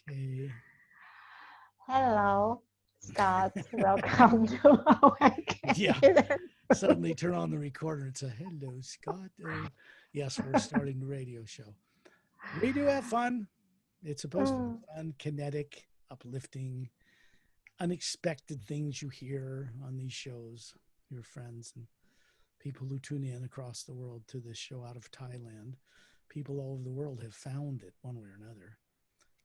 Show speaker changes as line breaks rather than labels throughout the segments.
Okay.
Hello, Scott. Welcome to our
Yeah.
again.
Suddenly turn on the recorder and say, hello, Scott. Yes, we're starting the radio show. We do have fun. It's supposed to be
Mm,
fun, kinetic, uplifting, unexpected things you hear on these shows. Your friends and people who tune in across the world to this show out of Thailand. People all over the world have found it one way or another,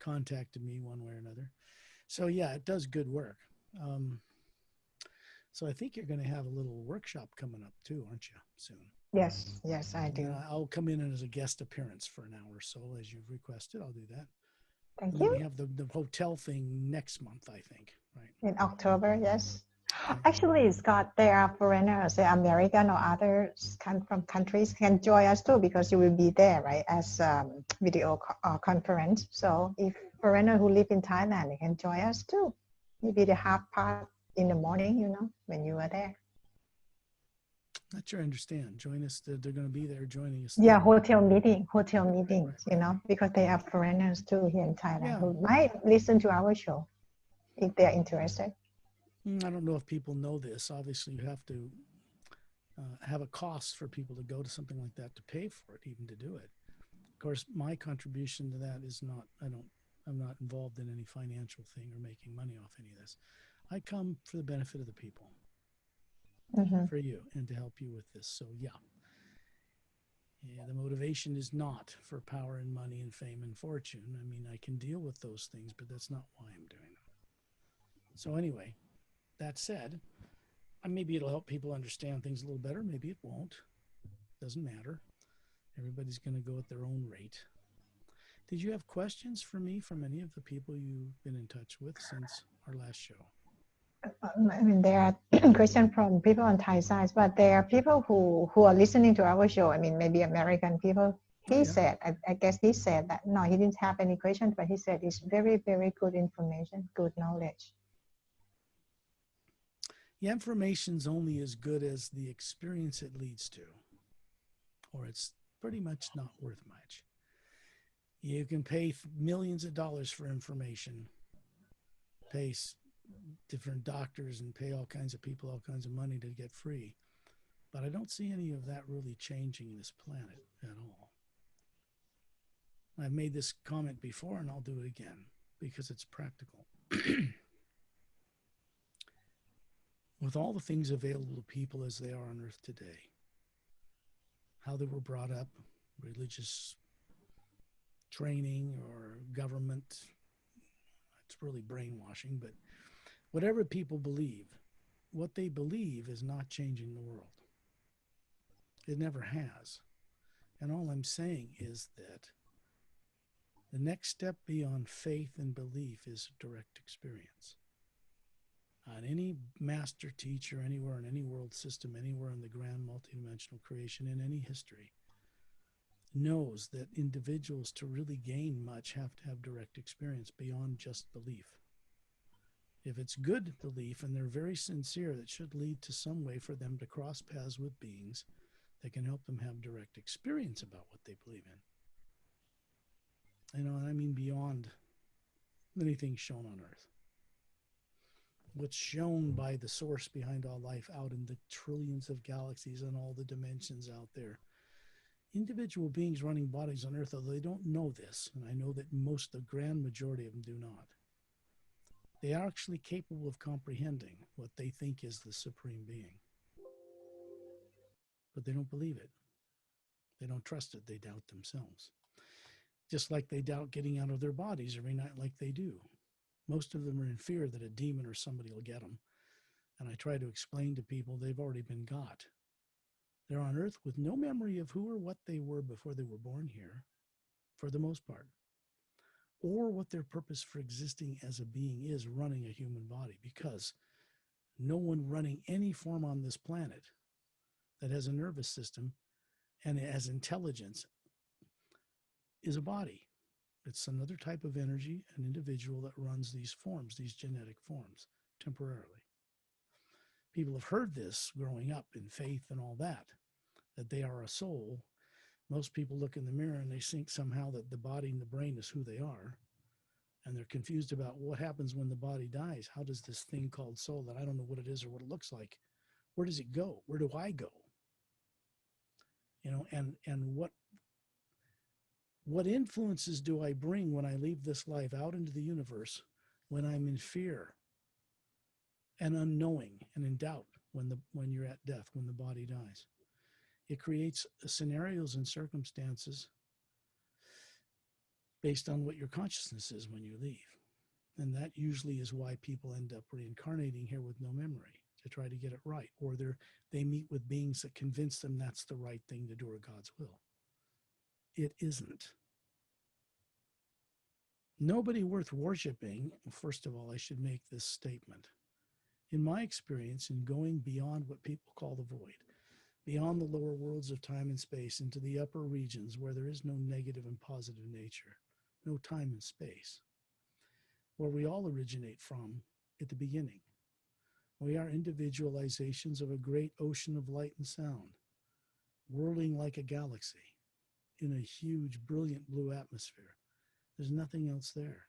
contacted me one way or another. So, yeah, it does good work. Um, So I think you're going to have a little workshop coming up too, aren't you, soon?
yes, I
And then
do.
I'll come in as a guest appearance for an hour or so as you've requested. I'll do that.
Thank
And then
you.
we have the hotel thing next month, I think, right?
In October, yes.
Okay.
Actually, Scott, there are foreigners, the American or others from countries can join us too because you will be there, right, as video conference. So if foreigner who live in Thailand, they can join us too. Maybe the half part in the morning, when you are there.
Not sure I understand. Join us. They're going to be there joining us
Yeah,
there.
hotel
Right, right,
meetings,
right.
because they are foreigners too here in Thailand
Yeah.
who might listen to our show if they are interested.
I don't know if people know this. Obviously, you have to have a cost for people to go to something like that to pay for it, even to do it. Of course, my contribution to that is not, I'm not involved in any financial thing or making money off any of this. I come for the benefit of the people,
Hmm.
for you, and to help you with this. So, yeah, the motivation is not for power and money and fame and fortune. I mean, I can deal with those things, but that's not why I'm doing them. So, anyway, that said, maybe it'll help people understand things a little better. Maybe it won't. Doesn't matter. Everybody's going to go at their own rate. Did you have questions for me from any of the people you've been in touch with since our last show?
I mean, there are questions from people on Thai side, but there are people who are listening to our show. I mean, maybe American people.
Oh,
He
yeah.
said, I guess he said that no, he didn't have any questions, but he said it's very, very good information, good knowledge.
The information's only as good as the experience it leads to, or it's pretty much not worth much. You can pay millions of dollars for information, pay different doctors, and pay all kinds of people all kinds of money to get free. But I don't see any of that really changing this planet at all. I've made this comment before and I'll do it again because it's practical. With all the things available to people as they are on Earth today, how they were brought up, religious training or government, it's really brainwashing, but whatever people believe, what they believe is not changing the world. It never has. And all I'm saying is that the next step beyond faith and belief is direct experience. On any master teacher anywhere in any world system, anywhere in the grand multidimensional creation in any history, knows that individuals to really gain much have to have direct experience beyond just belief. If it's good belief and they're very sincere, that should lead to some way for them to cross paths with beings that can help them have direct experience about what they believe in. I mean beyond anything shown on Earth. What's shown by the source behind all life out in the trillions of galaxies and all the dimensions out there. Individual beings running bodies on Earth, although they don't know this, and I know that the grand majority of them do not, they are actually capable of comprehending what they think is the supreme being. But they don't believe it. They don't trust it. They doubt themselves. Just like they doubt getting out of their bodies every night, like they do. Most of them are in fear that a demon or somebody will get them. And I try to explain to people they've already been got. They're on Earth with no memory of who or what they were before they were born here, for the most part, or what their purpose for existing as a being is running a human body, because no one running any form on this planet that has a nervous system and has intelligence is a body. It's another type of energy, an individual that runs these forms, these genetic forms, temporarily. People have heard this growing up in faith and all that they are a soul. Most people look in the mirror and they think somehow that the body and the brain is who they are. And they're confused about what happens when the body dies. How does this thing called soul, that I don't know what it is or what it looks like, where does it go? Where do I go? And what influences do I bring when I leave this life out into the universe, when I'm in fear and unknowing and in doubt, when you're at death, when the body dies? It creates scenarios and circumstances based on what your consciousness is when you leave. And that usually is why people end up reincarnating here with no memory, to try to get it right. Or they meet with beings that convince them that's the right thing to do, or God's will. It isn't. Nobody worth worshiping, first of all, I should make this statement. In my experience, in going beyond what people call the void, beyond the lower worlds of time and space, into the upper regions where there is no negative and positive nature, no time and space, where we all originate from at the beginning. We are individualizations of a great ocean of light and sound, whirling like a galaxy in a huge, brilliant blue atmosphere. There's nothing else there.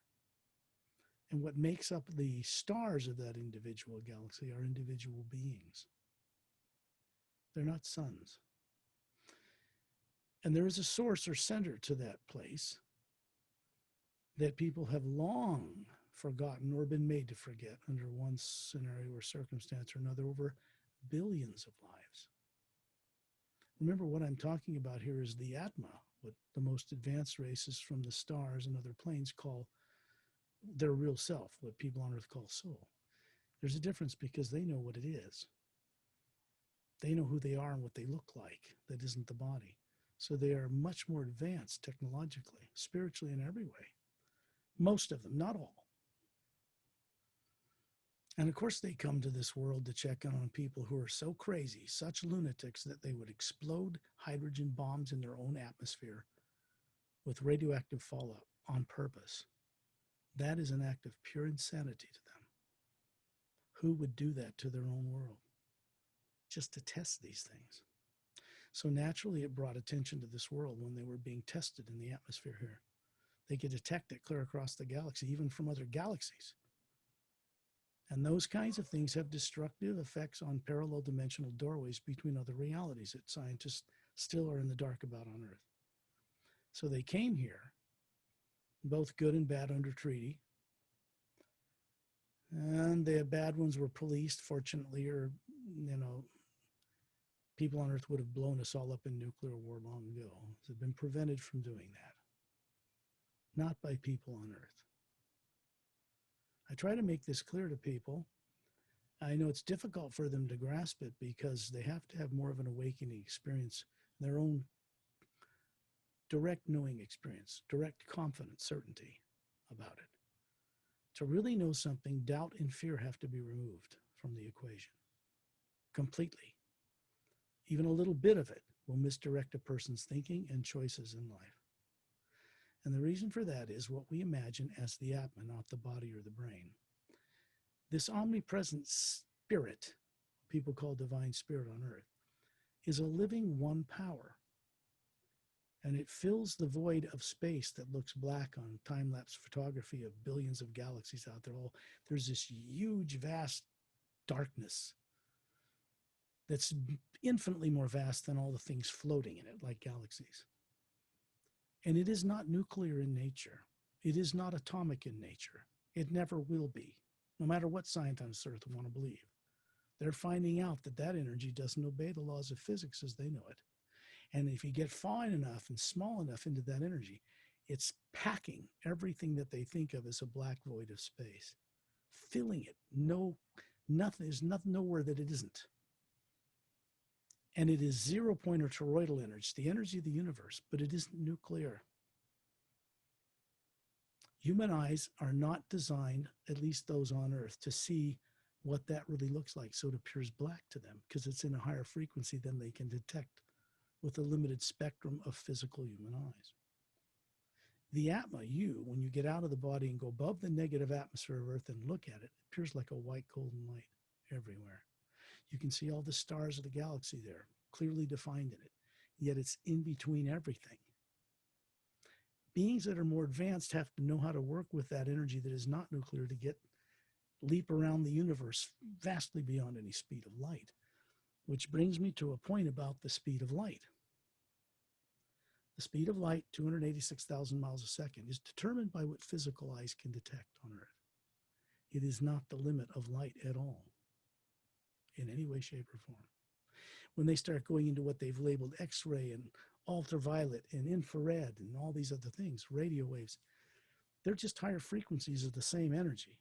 And what makes up the stars of that individual galaxy are individual beings. They're not suns. And there is a source or center to that place that people have long forgotten or been made to forget under one scenario or circumstance or another over billions of lives. Remember, what I'm talking about here is the Atma, what the most advanced races from the stars and other planes call their real self, what people on Earth call soul. There's a difference because they know what it is. They know who they are and what they look like. That isn't the body. So they are much more advanced technologically, spiritually, in every way. Most of them, not all. And of course, they come to this world to check in on people who are so crazy, such lunatics, that they would explode hydrogen bombs in their own atmosphere with radioactive fallout on purpose. That is an act of pure insanity to them. Who would do that to their own world? Just to test these things. So naturally, it brought attention to this world when they were being tested in the atmosphere here. They could detect it clear across the galaxy, even from other galaxies. And those kinds of things have destructive effects on parallel dimensional doorways between other realities that scientists still are in the dark about on Earth. So they came here, both good and bad under treaty. And the bad ones were policed, fortunately, or, people on Earth would have blown us all up in nuclear war long ago. They've been prevented from doing that. Not by people on Earth. I try to make this clear to people. I know it's difficult for them to grasp it because they have to have more of an awakening experience, their own direct knowing experience, direct confidence, certainty about it. To really know something, doubt and fear have to be removed from the equation completely. Even a little bit of it will misdirect a person's thinking and choices in life. And the reason for that is what we imagine as the Atma, not the body or the brain. This omnipresent spirit, people call divine spirit on Earth, is a living one power. And it fills the void of space that looks black on time-lapse photography of billions of galaxies out there. There's this huge, vast darkness that's infinitely more vast than all the things floating in it, like galaxies. And it is not nuclear in nature. It is not atomic in nature. It never will be, no matter what scientists on Earth want to believe. They're finding out that that energy doesn't obey the laws of physics as they know it. And if you get fine enough and small enough into that energy, it's packing everything that they think of as a black void of space, filling it. There's nothing nowhere that it isn't. And it is 0 point or toroidal energy, the energy of the universe, but it isn't nuclear. Human eyes are not designed, at least those on Earth, to see what that really looks like. So it appears black to them because it's in a higher frequency than they can detect with a limited spectrum of physical human eyes. The Atma, when you get out of the body and go above the negative atmosphere of Earth and look at it, it appears like a white golden light everywhere. You can see all the stars of the galaxy there, clearly defined in it, yet it's in between everything. beings that are more advanced have to know how to work with that energy that is not nuclear to leap around the universe vastly beyond any speed of light. Which brings me to a point about the speed of light. The speed of light, 286,000 miles a second, is determined by what physical eyes can detect on Earth. It is not the limit of light at all, in any way, shape, or form. When they start going into what they've labeled X-ray and ultraviolet and infrared and all these other things, radio waves, they're just higher frequencies of the same energy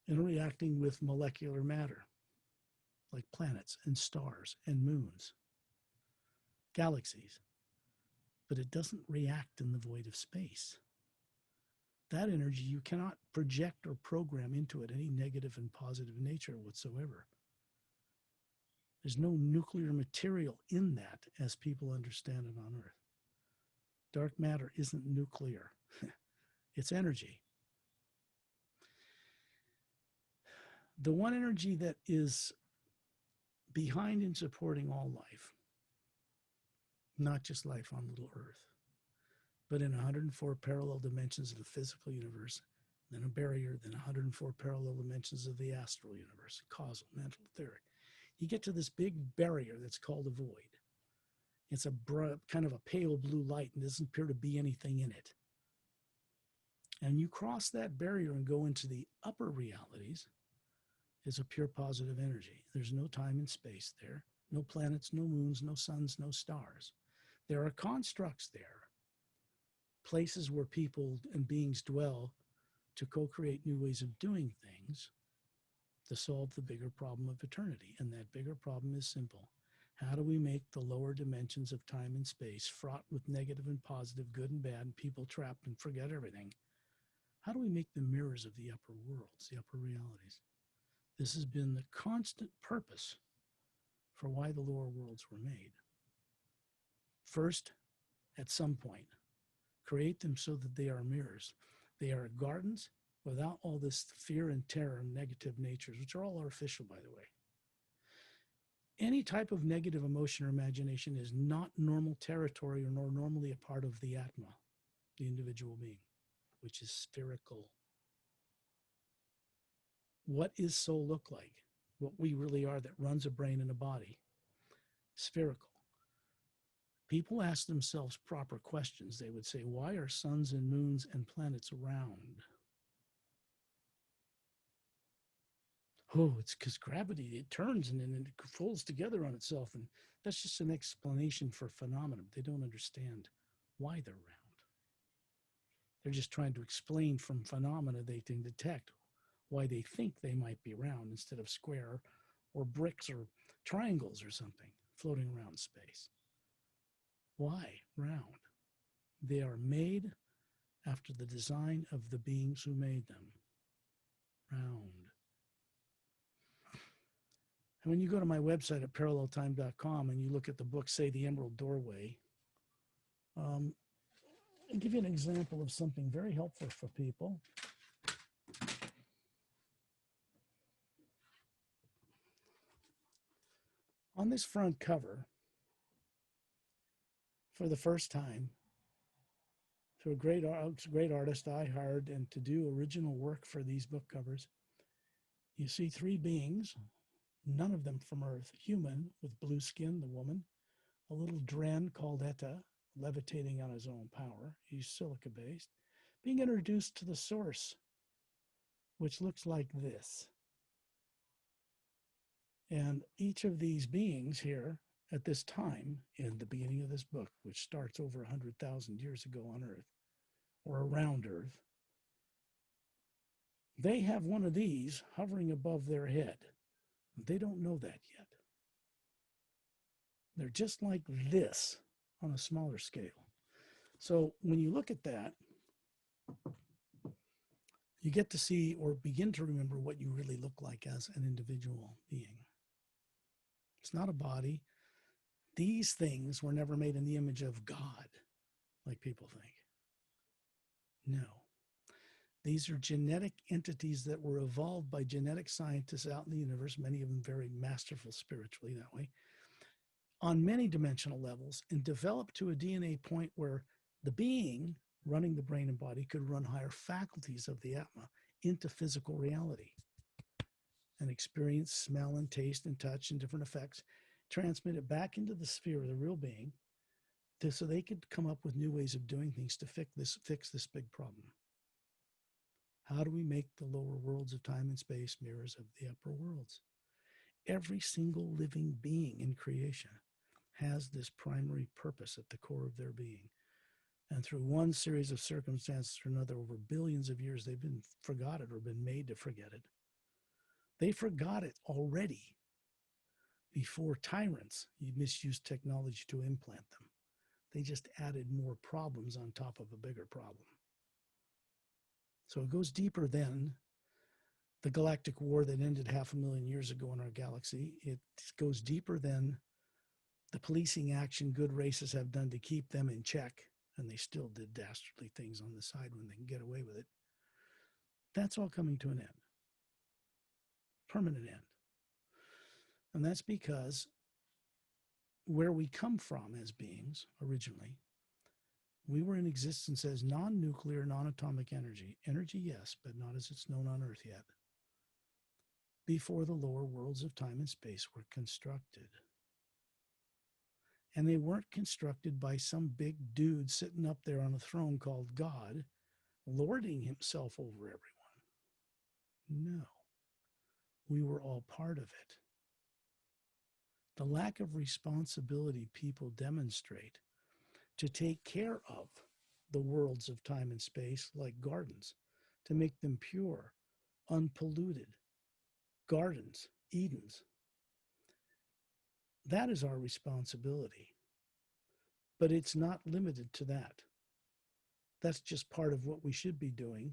and reacting with molecular matter, like planets and stars and moons, galaxies. But it doesn't react in the void of space. That energy you cannot project or program into it any negative and positive nature whatsoever. There's no nuclear material in that as people understand it on Earth. Dark matter isn't nuclear. It's energy. The one energy that is behind in supporting all life, not just life on little Earth, but in 104 parallel dimensions of the physical universe, then a barrier, then 104 parallel dimensions of the astral universe, causal, mental, etheric. You get to this big barrier that's called a void. It's a kind of a pale blue light and doesn't appear to be anything in it. And you cross that barrier and go into the upper realities. It's a pure positive energy. There's no time and space there, no planets, no moons, no suns, no stars. There are constructs there, places where people and beings dwell to co-create new ways of doing things to solve the bigger problem of eternity. And that bigger problem is simple. How do we make the lower dimensions of time and space fraught with negative and positive, good and bad, and people trapped and forget everything? How do we make them mirrors of the upper worlds, the upper realities? This has been the constant purpose for why the lower worlds were made. First, at some point, create them so that they are mirrors. They are gardens without all this fear and terror and negative natures, which are all artificial, by the way. Any type of negative emotion or imagination is not normal territory or nor normally a part of the Atma, the individual being, which is spherical. What is soul look like? What we really are that runs a brain and a body? Spherical. People ask themselves proper questions. They would say, why are suns and moons and planets round? Oh, it's because gravity, it turns and then it folds together on itself. And that's just an explanation for phenomena. They don't understand why they're round. They're just trying to explain from phenomena they can detect why they think they might be round instead of square or bricks or triangles or something floating around space. Why round? They are made after the design of the beings who made them. Round. And when you go to my website at paralleltime.com and you look at the book, say, The Emerald Doorway, I'll give you an example of something very helpful for people. On this front cover, for the first time, to a great artist I hired and to do original work for these book covers, you see three beings, none of them from Earth, human with blue skin, the woman, a little dren called Etta, levitating on his own power. He's silica-based, being introduced to the source, which looks like this. And each of these beings here at this time, in the beginning of this book, which starts over 100,000 years ago on Earth, or around Earth, they have one of these hovering above their head. They don't know that yet. They're just like this on a smaller scale. So when you look at that, you get to see or begin to remember what you really look like as an individual being. It's not a body. These things were never made in the image of God, like people think. No. These are genetic entities that were evolved by genetic scientists out in the universe, many of them very masterful spiritually that way, on many dimensional levels, and developed to a DNA point where The being running the brain and body could run higher faculties of the Atma into physical reality and experience smell and taste and touch and different effects, transmit it back into the sphere of the real being so they could come up with new ways of doing things to fix this big problem. How do we make the lower worlds of time and space mirrors of the upper worlds? Every single living being in creation has this primary purpose at the core of their being. And through one series of circumstances or another, over billions of years, they've been forgotten or been made to forget it. They forgot it already before tyrants misused technology to implant them. They just added more problems on top of a bigger problem. So it goes deeper than the galactic war that ended 500,000 years ago in our galaxy. It goes deeper than the policing action good races have done to keep them in check, and they still did dastardly things on the side when they can get away with it. That's all coming to an end. Permanent end. And that's because where we come from as beings originally, we were in existence as non-nuclear, non-atomic energy. Energy, yes, but not as it's known on Earth yet. Before the lower worlds of time and space were constructed. And they weren't constructed by some big dude sitting up there on a throne called God, lording himself over everyone. No. We were all part of it. The lack of responsibility people demonstrate to take care of the worlds of time and space like gardens, to make them pure, unpolluted, gardens, Edens. That is our responsibility. But it's not limited to that. That's just part of what we should be doing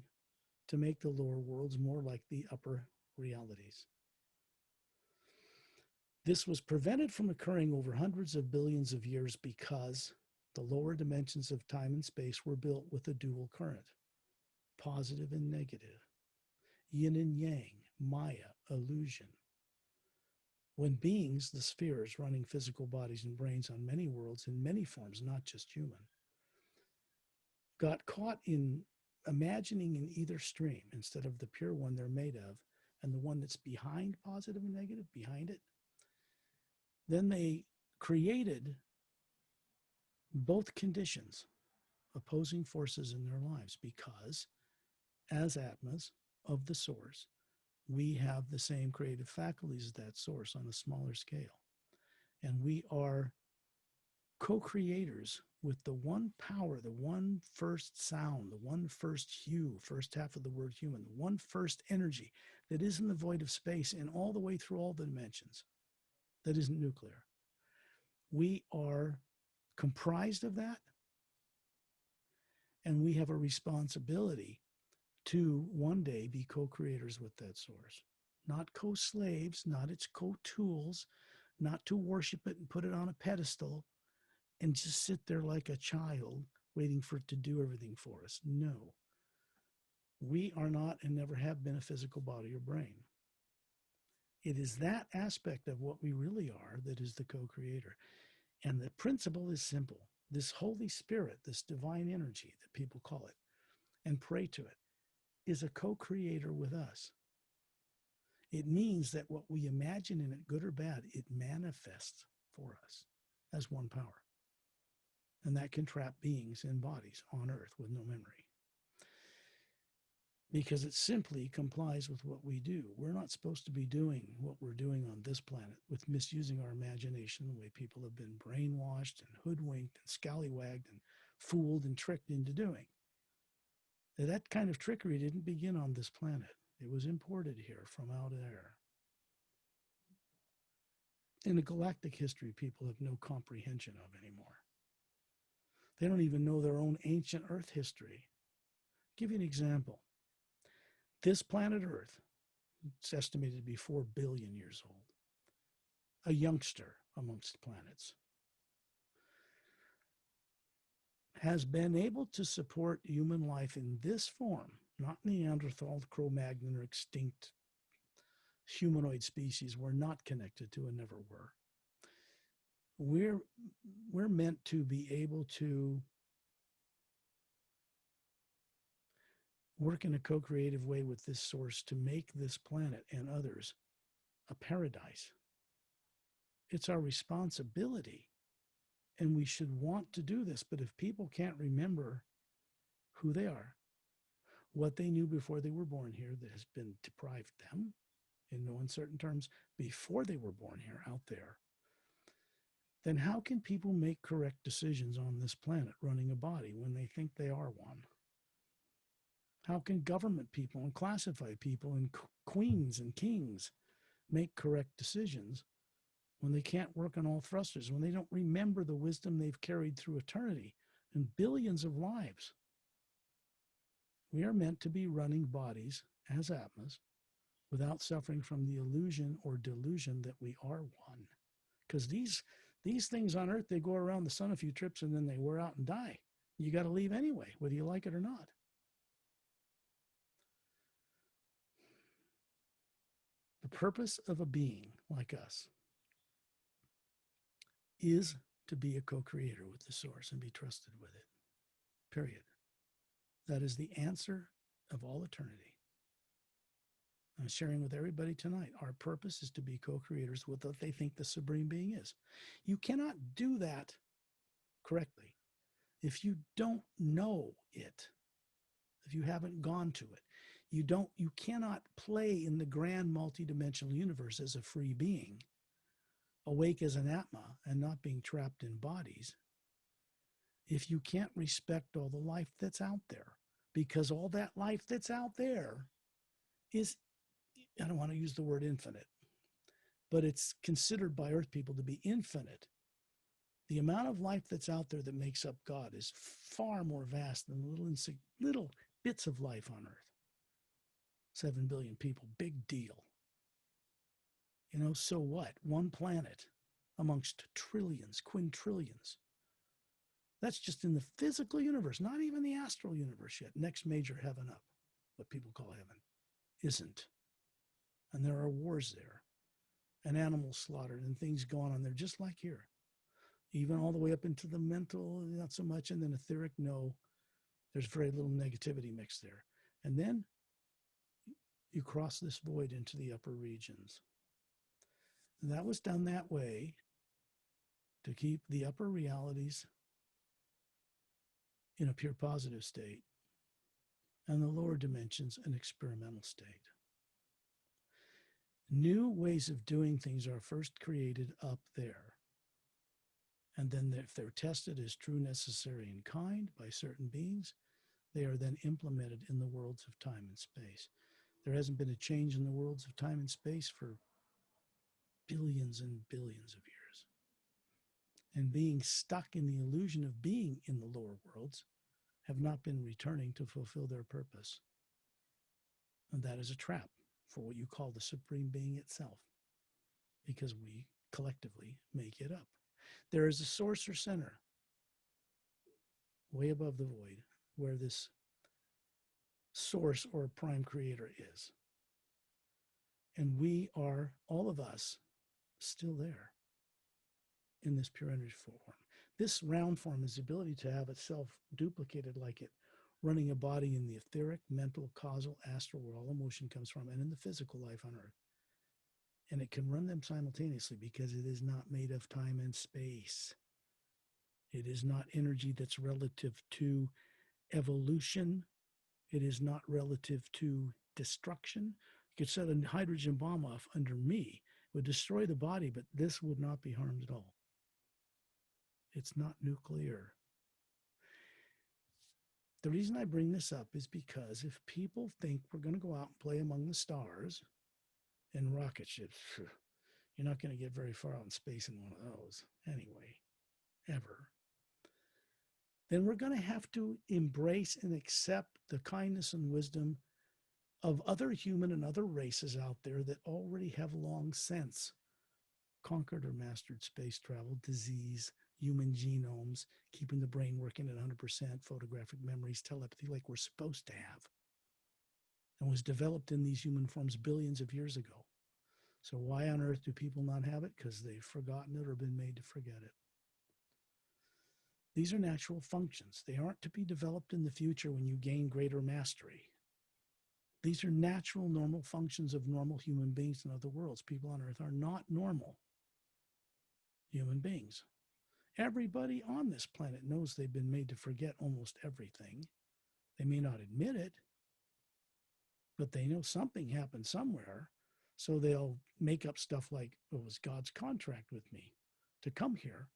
to make the lower worlds more like the upper realities. This was prevented from occurring over hundreds of billions of years because the lower dimensions of time and space were built with a dual current, positive and negative, yin and yang, Maya, illusion. When beings, the spheres running physical bodies and brains on many worlds in many forms, not just human, got caught in imagining in either stream instead of the pure one they're made of and the one that's behind positive and negative, behind it, then they created both conditions, opposing forces in their lives, because as Atmas of the source, we have the same creative faculties as that source on a smaller scale. And we are co-creators with the one power, the one first sound, the one first hue, first half of the word human, the one first energy that is in the void of space and all the way through all the dimensions, that isn't nuclear. We are comprised of that, and we have a responsibility to one day be co-creators with that source. Not co-slaves, not its co-tools, not to worship it and put it on a pedestal and just sit there like a child waiting for it to do everything for us. No. We are not and never have been a physical body or brain. It is that aspect of what we really are that is the co-creator. And the principle is simple. This Holy Spirit, this divine energy that people call it and pray to it, is a co-creator with us. It means that what we imagine in it, good or bad, it manifests for us as one power. And that can trap beings in bodies on Earth with no memory. Because it simply complies with what we do. We're not supposed to be doing what we're doing on this planet with misusing our imagination the way people have been brainwashed and hoodwinked and scallywagged and fooled and tricked into doing. That kind of trickery didn't begin on this planet. It was imported here from out there. In the galactic history, people have no comprehension of anymore. They don't even know their own ancient Earth history. I'll give you an example. This planet Earth, it's estimated to be 4 billion years old, a youngster amongst planets, has been able to support human life in this form, not Neanderthal, Cro-Magnon, or extinct humanoid species we're not connected to and never were. We're meant to be able to work in a co-creative way with this source to make this planet and others a paradise. It's our responsibility, and we should want to do this. But if people can't remember who they are, what they knew before they were born here that has been deprived them, in no uncertain terms, before they were born here out there, then how can people make correct decisions on this planet running a body when they think they are one? How can government people and classified people and queens and kings make correct decisions when they can't work on all thrusters, when they don't remember the wisdom they've carried through eternity and billions of lives? We are meant to be running bodies as Atmas without suffering from the illusion or delusion that we are one. Because these things on Earth, they go around the sun a few trips and then they wear out and die. You got to leave anyway, whether you like it or not. The purpose of a being like us is to be a co-creator with the source and be trusted with it. Period. That is the answer of all eternity. I'm sharing with everybody tonight. Our purpose is to be co-creators with what they think the supreme being is. You cannot do that correctly if you don't know it, if you haven't gone to it. You cannot play in the grand multidimensional universe as a free being, awake as an Atma and not being trapped in bodies, if you can't respect all the life that's out there. Because all that life that's out there is, I don't want to use the word infinite, but it's considered by Earth people to be infinite. The amount of life that's out there that makes up God is far more vast than little bits of life on Earth. 7 billion people, big deal. So what? One planet amongst trillions, quintillions. That's just in the physical universe, not even the astral universe yet. Next major heaven up, what people call heaven, isn't. And there are wars there, and animals slaughtered, and things going on there, just like here. Even all the way up into the mental, not so much, and then etheric, no. There's very little negativity mixed there. And then you cross this void into the upper regions. And that was done that way to keep the upper realities in a pure positive state and the lower dimensions an experimental state. New ways of doing things are first created up there. And then if they're tested as true, necessary, and kind by certain beings, they are then implemented in the worlds of time and space. There hasn't been a change in the worlds of time and space for billions and billions of years. And being stuck in the illusion of being in the lower worlds have not been returning to fulfill their purpose. And that is a trap for what you call the Supreme Being itself, because we collectively make it up. There is a source or center way above the void where this source or prime creator is. And we are, all of us, still there in this pure energy form. This round form is the ability to have itself duplicated like it running a body in the etheric, mental, causal, astral, where all emotion comes from, and in the physical life on Earth. And it can run them simultaneously because it is not made of time and space. It is not energy that's relative to evolution. It is not relative to destruction. You could set a hydrogen bomb off under me. It would destroy the body, but this would not be harmed at all. It's not nuclear. The reason I bring this up is because if people think we're going to go out and play among the stars in rocket ships, you're not going to get very far out in space in one of those anyway, ever. Then we're going to have to embrace and accept the kindness and wisdom of other human and other races out there that already have long since conquered or mastered space travel, disease, human genomes, keeping the brain working at 100%, photographic memories, telepathy like we're supposed to have, and was developed in these human forms billions of years ago. So why on earth do people not have it? Because they've forgotten it or been made to forget it. These are natural functions. They aren't to be developed in the future when you gain greater mastery. These are natural, normal functions of normal human beings in other worlds. People on Earth are not normal human beings. Everybody on this planet knows they've been made to forget almost everything. They may not admit it, but they know something happened somewhere. So they'll make up stuff like, oh, it was God's contract with me to come here,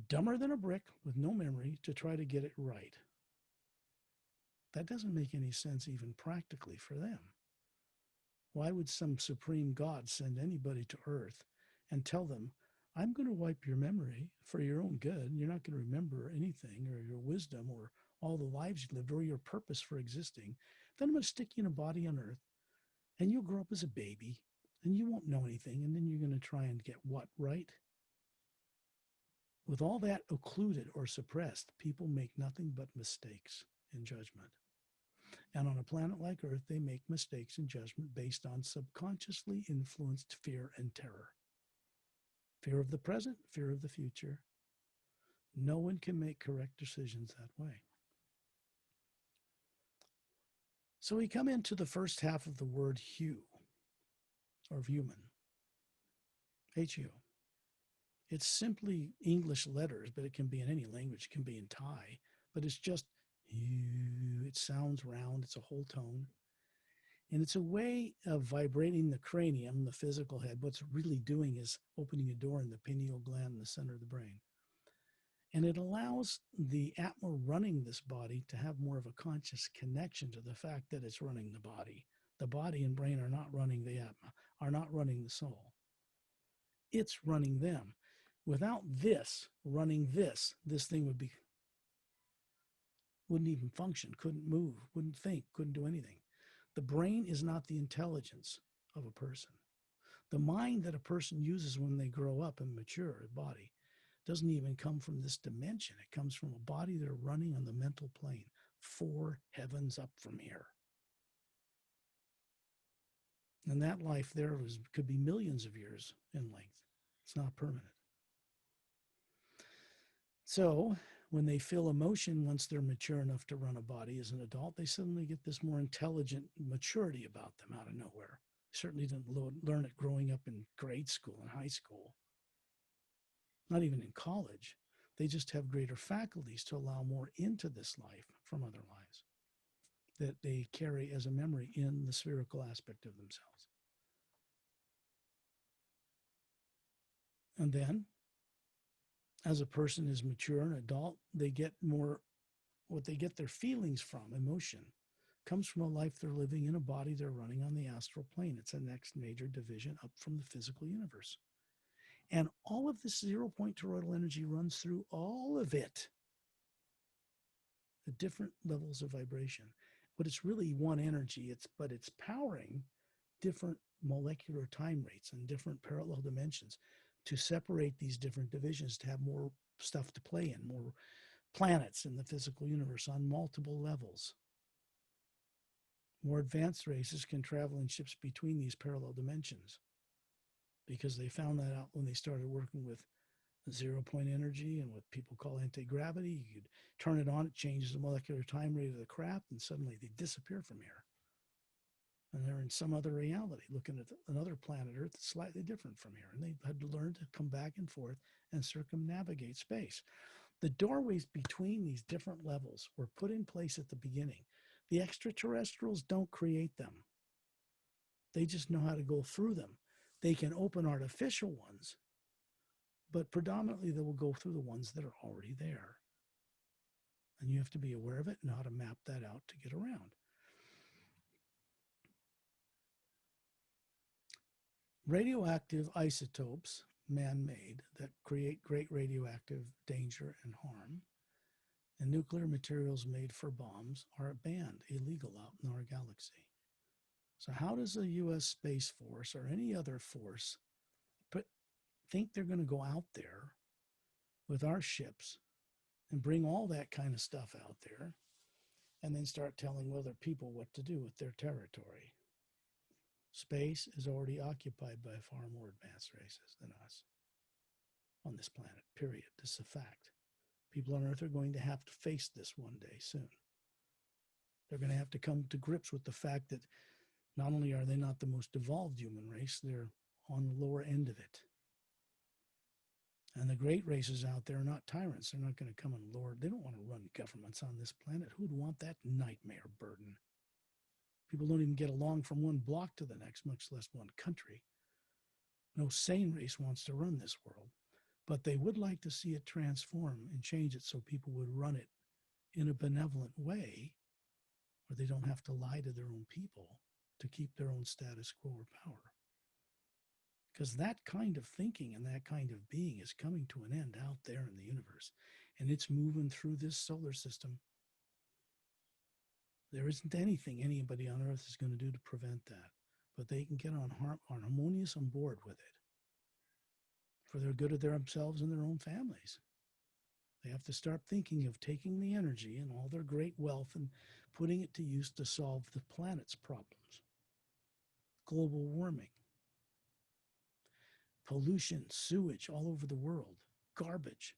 dumber than a brick with no memory, to try to get it right. That doesn't make any sense even practically for them. Why would some supreme God send anybody to Earth and tell them, I'm going to wipe your memory for your own good? You're not going to remember anything, or your wisdom, or all the lives you lived, or your purpose for existing. Then I'm going to stick you in a body on Earth, and you'll grow up as a baby, and you won't know anything, and then you're going to try and get what right? With all that occluded or suppressed, people make nothing but mistakes in judgment. And on a planet like Earth, they make mistakes in judgment based on subconsciously influenced fear and terror. Fear of the present, fear of the future. No one can make correct decisions that way. So we come into the first half of the word hue, or human, H-U. It's simply English letters, but it can be in any language. It can be in Thai, but it's just hue. It sounds round. It's a whole tone. And it's a way of vibrating the cranium, the physical head. What's really doing is opening a door in the pineal gland in the center of the brain. And it allows the Atma running this body to have more of a conscious connection to the fact that it's running the body. The body and brain are not running the Atma, are not running the soul. It's running them. Without this running this thing wouldn't even function, couldn't move, wouldn't think, couldn't do anything. The brain is not the intelligence of a person. The mind that a person uses when they grow up and mature, a body, doesn't even come from this dimension. It comes from a body that are running on the mental plane, 4 heavens up from here. And that life there could be millions of years in length. It's not permanent. So when they feel emotion, once they're mature enough to run a body as an adult, they suddenly get this more intelligent maturity about them out of nowhere. Certainly didn't learn it growing up in grade school and high school, not even in college. They just have greater faculties to allow more into this life from other lives that they carry as a memory in the spherical aspect of themselves. And then, as a person is mature and adult, they get more, what they get their feelings from, emotion, comes from a life they're living in a body they're running on the astral plane. It's a next major division up from the physical universe. And all of this 0-point toroidal energy runs through all of it, the different levels of vibration. But it's really one energy, but it's powering different molecular time rates and different parallel dimensions to separate these different divisions, to have more stuff to play in, more planets in the physical universe on multiple levels. More advanced races can travel in ships between these parallel dimensions because they found that out when they started working with 0-point energy and what people call anti-gravity. You could turn it on, it changes the molecular time rate of the craft, and suddenly they disappear from here. And they're in some other reality, looking at another planet Earth that's slightly different from here. And they had to learn to come back and forth and circumnavigate space. The doorways between these different levels were put in place at the beginning. The extraterrestrials don't create them. They just know how to go through them. They can open artificial ones, but predominantly they will go through the ones that are already there. And you have to be aware of it and know how to map that out to get around. Radioactive isotopes, man-made, that create great radioactive danger and harm, and nuclear materials made for bombs are banned, illegal out in our galaxy. So how does a U.S. Space Force or any other force think they're going to go out there with our ships and bring all that kind of stuff out there and then start telling other people what to do with their territory? Space is already occupied by far more advanced races than us on this planet, period. This is a fact. People on Earth are going to have to face this one day soon. They're going to have to come to grips with the fact that not only are they not the most evolved human race, they're on the lower end of it. And the great races out there are not tyrants. They're not going to come and lord. They don't want to run governments on this planet. Who'd want that nightmare burden? People don't even get along from one block to the next, much less one country. No sane race wants to run this world. But they would like to see it transform and change it so people would run it in a benevolent way where they don't have to lie to their own people to keep their own status quo or power. Because that kind of thinking and that kind of being is coming to an end out there in the universe. And it's moving through this solar system. There isn't anything anybody on Earth is going to do to prevent that. But they can get on harmonious on board with it for their good of themselves and their own families. They have to start thinking of taking the energy and all their great wealth and putting it to use to solve the planet's problems. Global warming, pollution, sewage all over the world, garbage,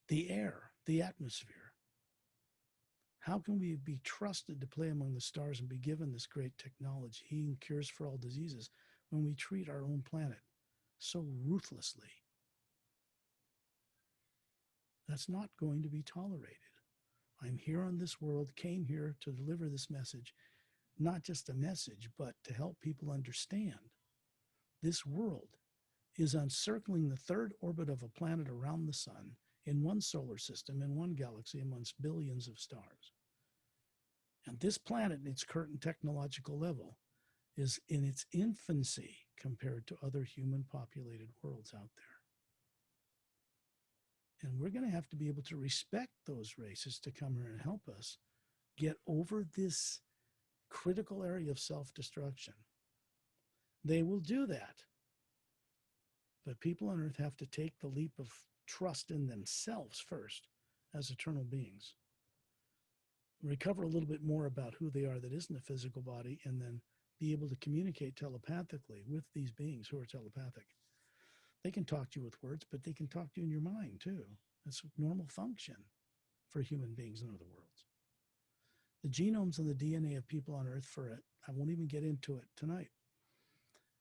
the air, the atmosphere. How can we be trusted to play among the stars and be given this great technology, healing cures for all diseases, when we treat our own planet so ruthlessly? That's not going to be tolerated. I'm here on this world, came here to deliver this message, not just a message, but to help people understand this world is encircling the third orbit of a planet around the sun in one solar system, in one galaxy amongst billions of stars. And this planet, in its current technological level, is in its infancy compared to other human populated worlds out there. And we're going to have to be able to respect those races to come here and help us get over this critical area of self-destruction. They will do that. But people on Earth have to take the leap of trust in themselves first as eternal beings. Recover a little bit more about who they are that isn't a physical body, and then be able to communicate telepathically with these beings who are telepathic. They can talk to you with words, but they can talk to you in your mind too. That's a normal function for human beings in other worlds. The genomes and the DNA of people on Earth for it, I won't even get into it tonight.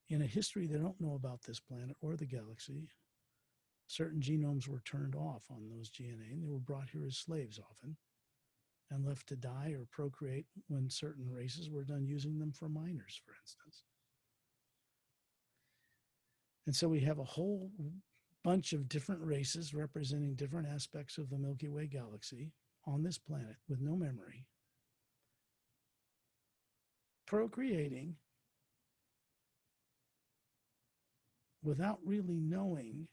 In a history they don't know about this planet or the galaxy, certain genomes were turned off on those DNA, and they were brought here as slaves often and left to die or procreate when certain races were done using them for minors, for instance. And so we have a whole bunch of different races representing different aspects of the Milky Way galaxy on this planet with no memory, procreating without really knowing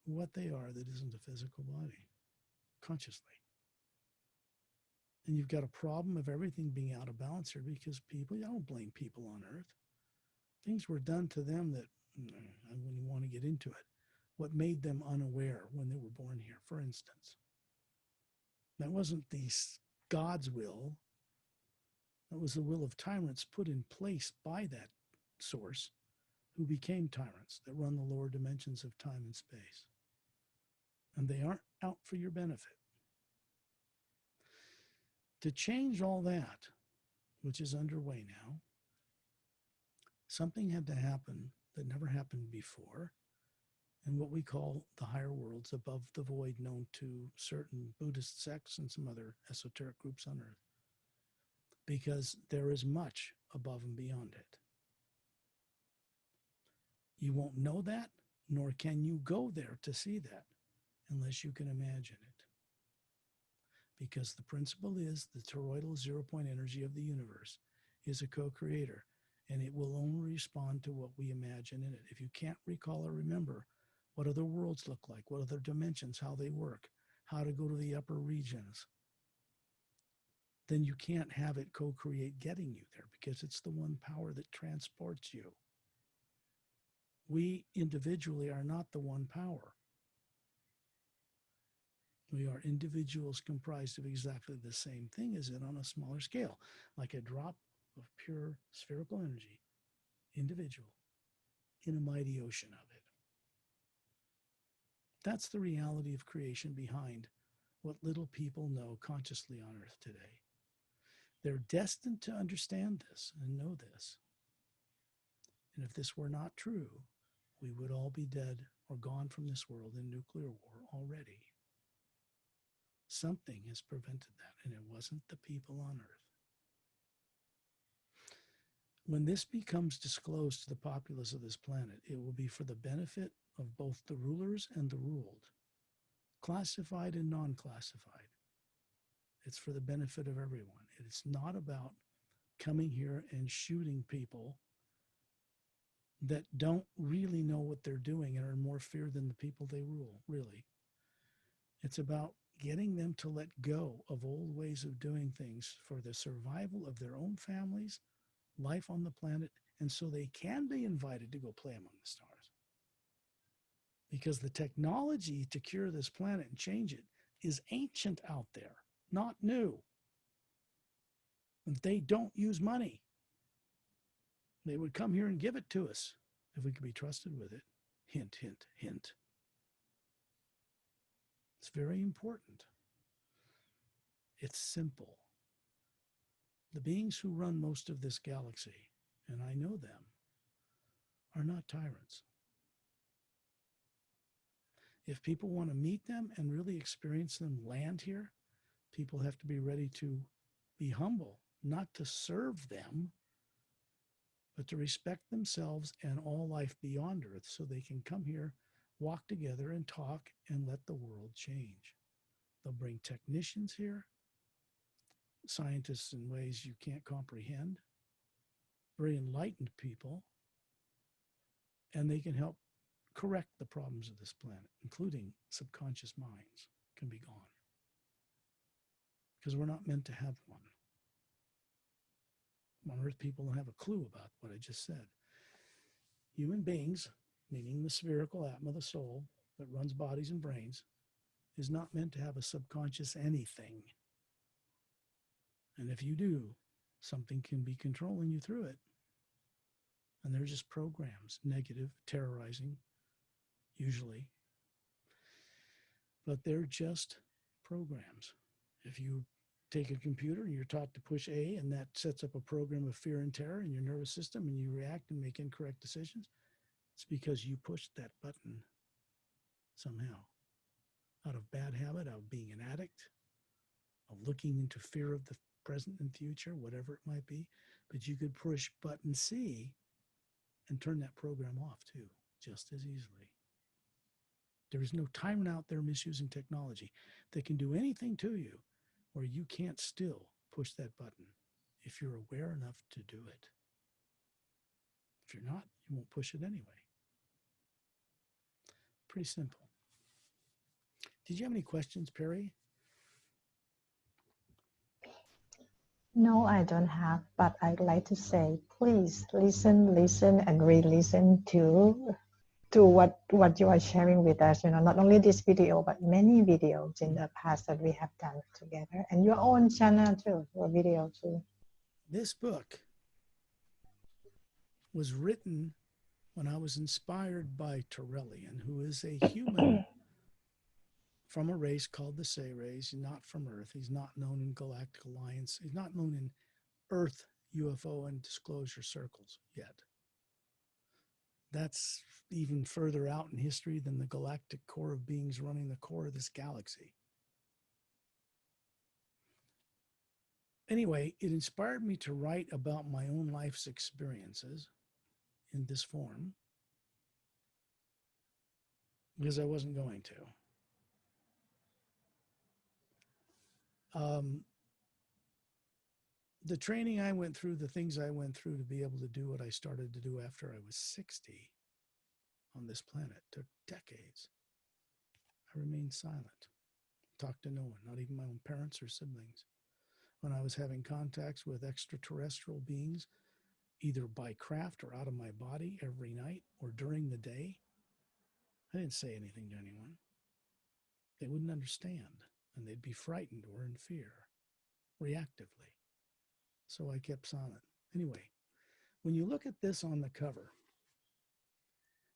what they are that isn't a physical body, consciously. And you've got a problem of everything being out of balance here because people, I don't blame people on Earth. Things were done to them that, I wouldn't want to get into it, what made them unaware when they were born here, for instance. That wasn't God's will. That was the will of tyrants put in place by that source who became tyrants that run the lower dimensions of time and space. And they aren't out for your benefit. To change all that, which is underway now, something had to happen that never happened before in what we call the higher worlds above the void, known to certain Buddhist sects and some other esoteric groups on Earth, because there is much above and beyond it. You won't know that, nor can you go there to see that unless you can imagine it. Because the principle is the toroidal zero-point energy of the universe is a co-creator, and it will only respond to what we imagine in it. If you can't recall or remember what other worlds look like, what other dimensions, how they work, how to go to the upper regions, then you can't have it co-create getting you there, because it's the one power that transports you. We individually are not the one power. We are individuals comprised of exactly the same thing as it on a smaller scale, like a drop of pure spherical energy, individual, in a mighty ocean of it. That's the reality of creation behind what little people know consciously on Earth today. They're destined to understand this and know this. And if this were not true, we would all be dead or gone from this world in nuclear war already. Something has prevented that, and it wasn't the people on Earth. When this becomes disclosed to the populace of this planet, it will be for the benefit of both the rulers and the ruled, classified and non-classified. It's for the benefit of everyone. It's not about coming here and shooting people that don't really know what they're doing and are in more fear than the people they rule, really. It's about getting them to let go of old ways of doing things for the survival of their own families, life on the planet, and so they can be invited to go play among the stars. Because the technology to cure this planet and change it is ancient out there, not new. If they don't use money, they would come here and give it to us if we could be trusted with it. Hint, hint, hint. It's very important. It's simple. The beings who run most of this galaxy, and I know them, are not tyrants. If people want to meet them and really experience them land here, people have to be ready to be humble, not to serve them, but to respect themselves and all life beyond Earth so they can come here, walk together and talk and let the world change. They'll bring technicians here, scientists in ways you can't comprehend, very enlightened people, and they can help correct the problems of this planet, including subconscious minds can be gone. Because we're not meant to have one. On Earth, people don't have a clue about what I just said. Human beings, meaning the spherical atma, the soul that runs bodies and brains, is not meant to have a subconscious anything. And if you do, something can be controlling you through it. And they're just programs, negative, terrorizing, usually. But they're just programs. If you take a computer and you're taught to push A, and that sets up a program of fear and terror in your nervous system, and you react and make incorrect decisions, it's because you pushed that button somehow. Out of bad habit, out of being an addict, of looking into fear of the present and future, whatever it might be. But you could push button C and turn that program off too, just as easily. There is no tyrant out there misusing technology that can do anything to you where you can't still push that button if you're aware enough to do it. If you're not, you won't push it anyway. Pretty simple. Did you have any questions, Perry?
No, I don't have, but I'd like to say, please listen, and re-listen to what you are sharing with us. Not only this video, but many videos in the past that we have done together, and your own channel too, your video too.
This book was written when I was inspired by Torellian, who is a human from a race called the Say race. He's not from Earth. He's not known in Galactic Alliance. He's not known in Earth UFO and disclosure circles yet. That's even further out in history than the galactic core of beings running the core of this galaxy. Anyway, it inspired me to write about my own life's experiences in this form because I wasn't going to. The training I went through, the things I went through to be able to do what I started to do after I was 60 on this planet took decades. I remained silent, talked to no one, not even my own parents or siblings. When I was having contacts with extraterrestrial beings, either by craft or out of my body every night or during the day, I didn't say anything to anyone. They wouldn't understand, and they'd be frightened or in fear, reactively. So I kept silent. Anyway, when you look at this on the cover,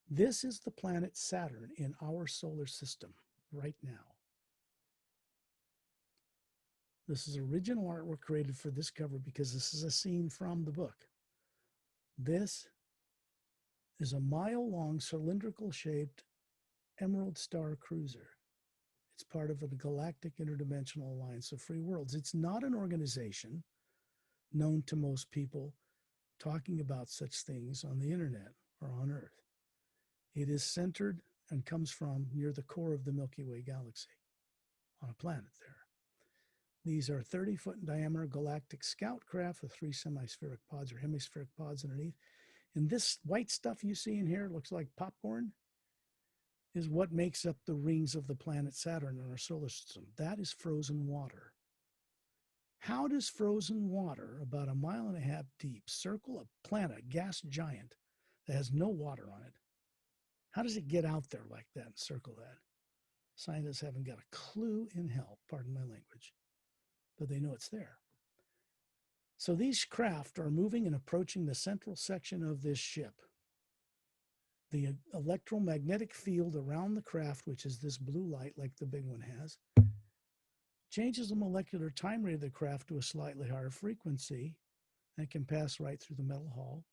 this is the planet Saturn in our solar system right now. This is original artwork created for this cover because this is a scene from the book. This is a mile-long cylindrical-shaped Emerald Star cruiser. It's part of the Galactic Interdimensional Alliance of Free Worlds. It's not an organization known to most people talking about such things on the internet or on Earth. It is centered and comes from near the core of the Milky Way galaxy on a planet there. These are 30-foot in diameter galactic scout craft with 3 semispheric pods or hemispheric pods underneath. And this white stuff you see in here, looks like popcorn, is what makes up the rings of the planet Saturn in our solar system. That is frozen water. How does frozen water, about 1.5 miles deep, circle a planet, a gas giant that has no water on it? How does it get out there like that and circle that? Scientists haven't got a clue in hell, pardon my language, but they know it's there. So these craft are moving and approaching the central section of this ship. The electromagnetic field around the craft, which is this blue light like the big one has, changes the molecular time rate of the craft to a slightly higher frequency and can pass right through the metal hull,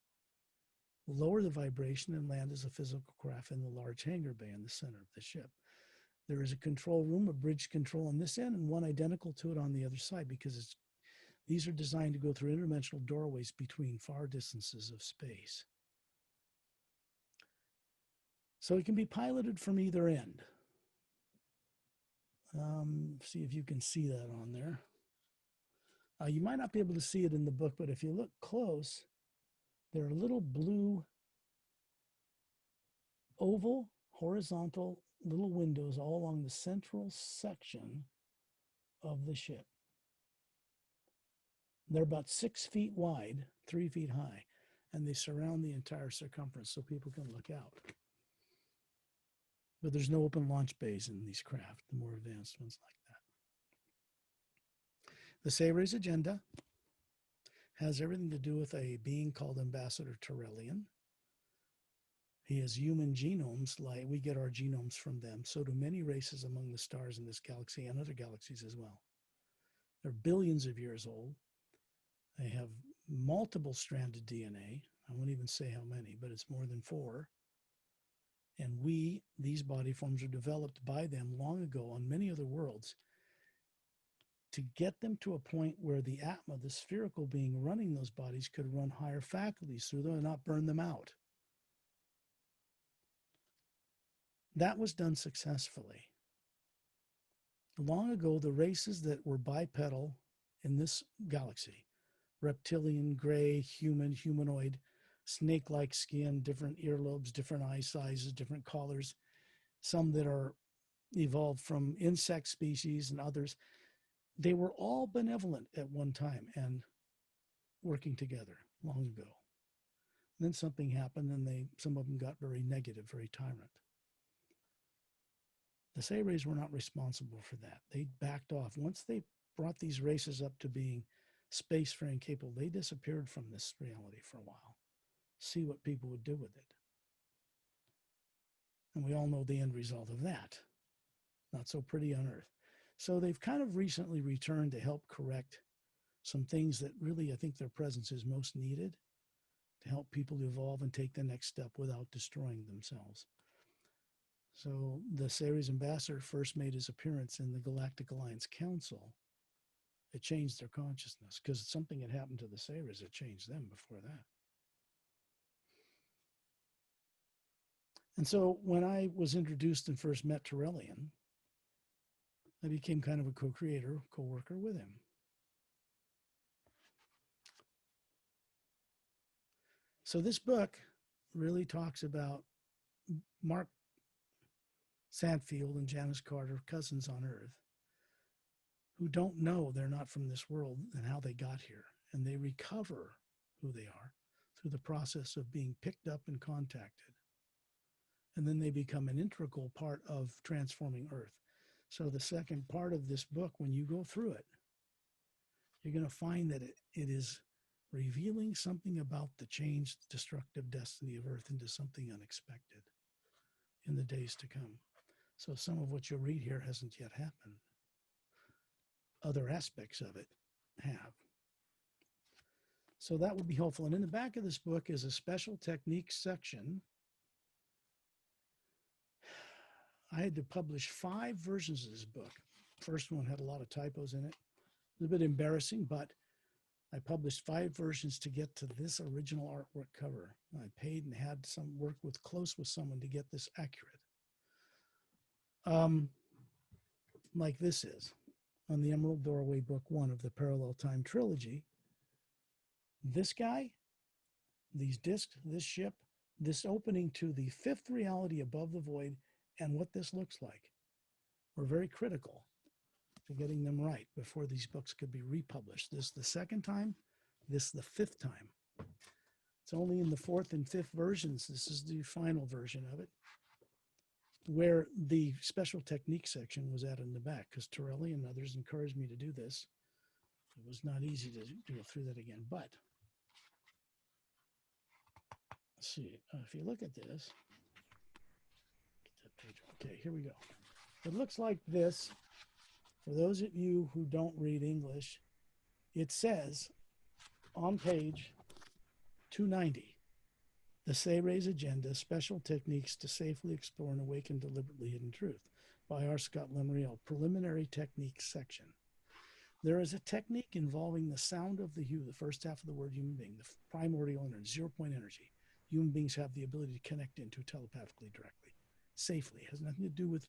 lower the vibration, and land as a physical craft in the large hangar bay in the center of the ship. There is a control room, a bridge control on this end, and one identical to it on the other side because these are designed to go through interdimensional doorways between far distances of space. So it can be piloted from either end. See if you can see that on there. You might not be able to see it in the book, but if you look close, there are little blue oval, horizontal little windows all along the central section of the ship. They're about 6 feet wide, 3 feet high, and they surround the entire circumference so people can look out. But there's no open launch bays in these craft, the more advanced ones like that. The Sayres agenda has everything to do with a being called Ambassador Terrellian. He has human genomes, like we get our genomes from them. So do many races among the stars in this galaxy and other galaxies as well. They're billions of years old. They have multiple stranded DNA. I won't even say how many, but it's more than 4. And these body forms are developed by them long ago on many other worlds to get them to a point where the Atma, the spherical being running those bodies, could run higher faculties through them and not burn them out. That was done successfully. Long ago, the races that were bipedal in this galaxy, reptilian, gray, human, humanoid, snake-like skin, different earlobes, different eye sizes, different colors, some that are evolved from insect species and others, they were all benevolent at one time and working together long ago. Then something happened and some of them got very negative, very tyrant. The Sayres were not responsible for that. They backed off. Once they brought these races up to being spacefaring capable, they disappeared from this reality for a while. See what people would do with it. And we all know the end result of that. Not so pretty on Earth. So they've kind of recently returned to help correct some things that really I think their presence is most needed to help people evolve and take the next step without destroying themselves. So the Sayres ambassador first made his appearance in the Galactic Alliance Council. It changed their consciousness because something had happened to the Sayres that changed them before that. And so when I was introduced and first met Terrellian, I became kind of a co-creator, co-worker with him. So this book really talks about Mark Sandfield and Janice Carter, cousins on Earth, who don't know they're not from this world and how they got here. And they recover who they are through the process of being picked up and contacted. And then they become an integral part of transforming Earth. So the second part of this book, when you go through it, you're going to find that it is revealing something about the changed, destructive destiny of Earth into something unexpected in the days to come. So some of what you'll read here hasn't yet happened. other aspects of it have. So that would be helpful. And in the back of this book is a special techniques section. I had to publish 5 versions of this book. First one had a lot of typos in it. It was a bit embarrassing, but I published 5 versions to get to this original artwork cover. I paid and had some work close with someone to get this accurate. Like this is on the Emerald Doorway, Book 1 of the Parallel Time Trilogy. This guy, these discs, this ship, this opening to the 5th reality above the void, and what this looks like were very critical to getting them right before these books could be republished. This the 2nd time, this the 5th time. It's only in the 4th and 5th versions. This is the final version of it, where the special technique section was added in the back, because Torelli and others encouraged me to do this. It was not easy to go through that again, but let's see. If you look at this, get that page. Okay, here we go. It looks like this. For those of you who don't read English, it says on page 290, The Sayre's Agenda, Special Techniques to Safely Explore and Awaken Deliberately Hidden Truth by R. Scott Lemriel, Preliminary Techniques section. There is a technique involving the sound of the hue, the first half of the word human being, the primordial energy, 0-point energy. Human beings have the ability to connect into telepathically directly, safely. It has nothing to do with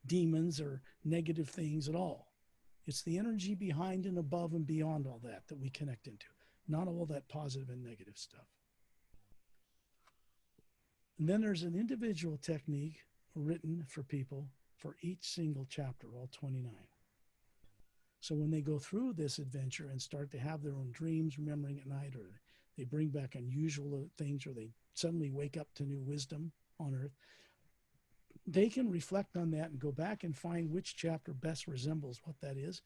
demons or negative things at all. It's the energy behind and above and beyond all that we connect into, not all that positive and negative stuff. And then there's an individual technique written for people for each single chapter, all 29. So when they go through this adventure and start to have their own dreams, remembering at night, or they bring back unusual things, or they suddenly wake up to new wisdom on earth, they can reflect on that and go back and find which chapter best resembles what that is,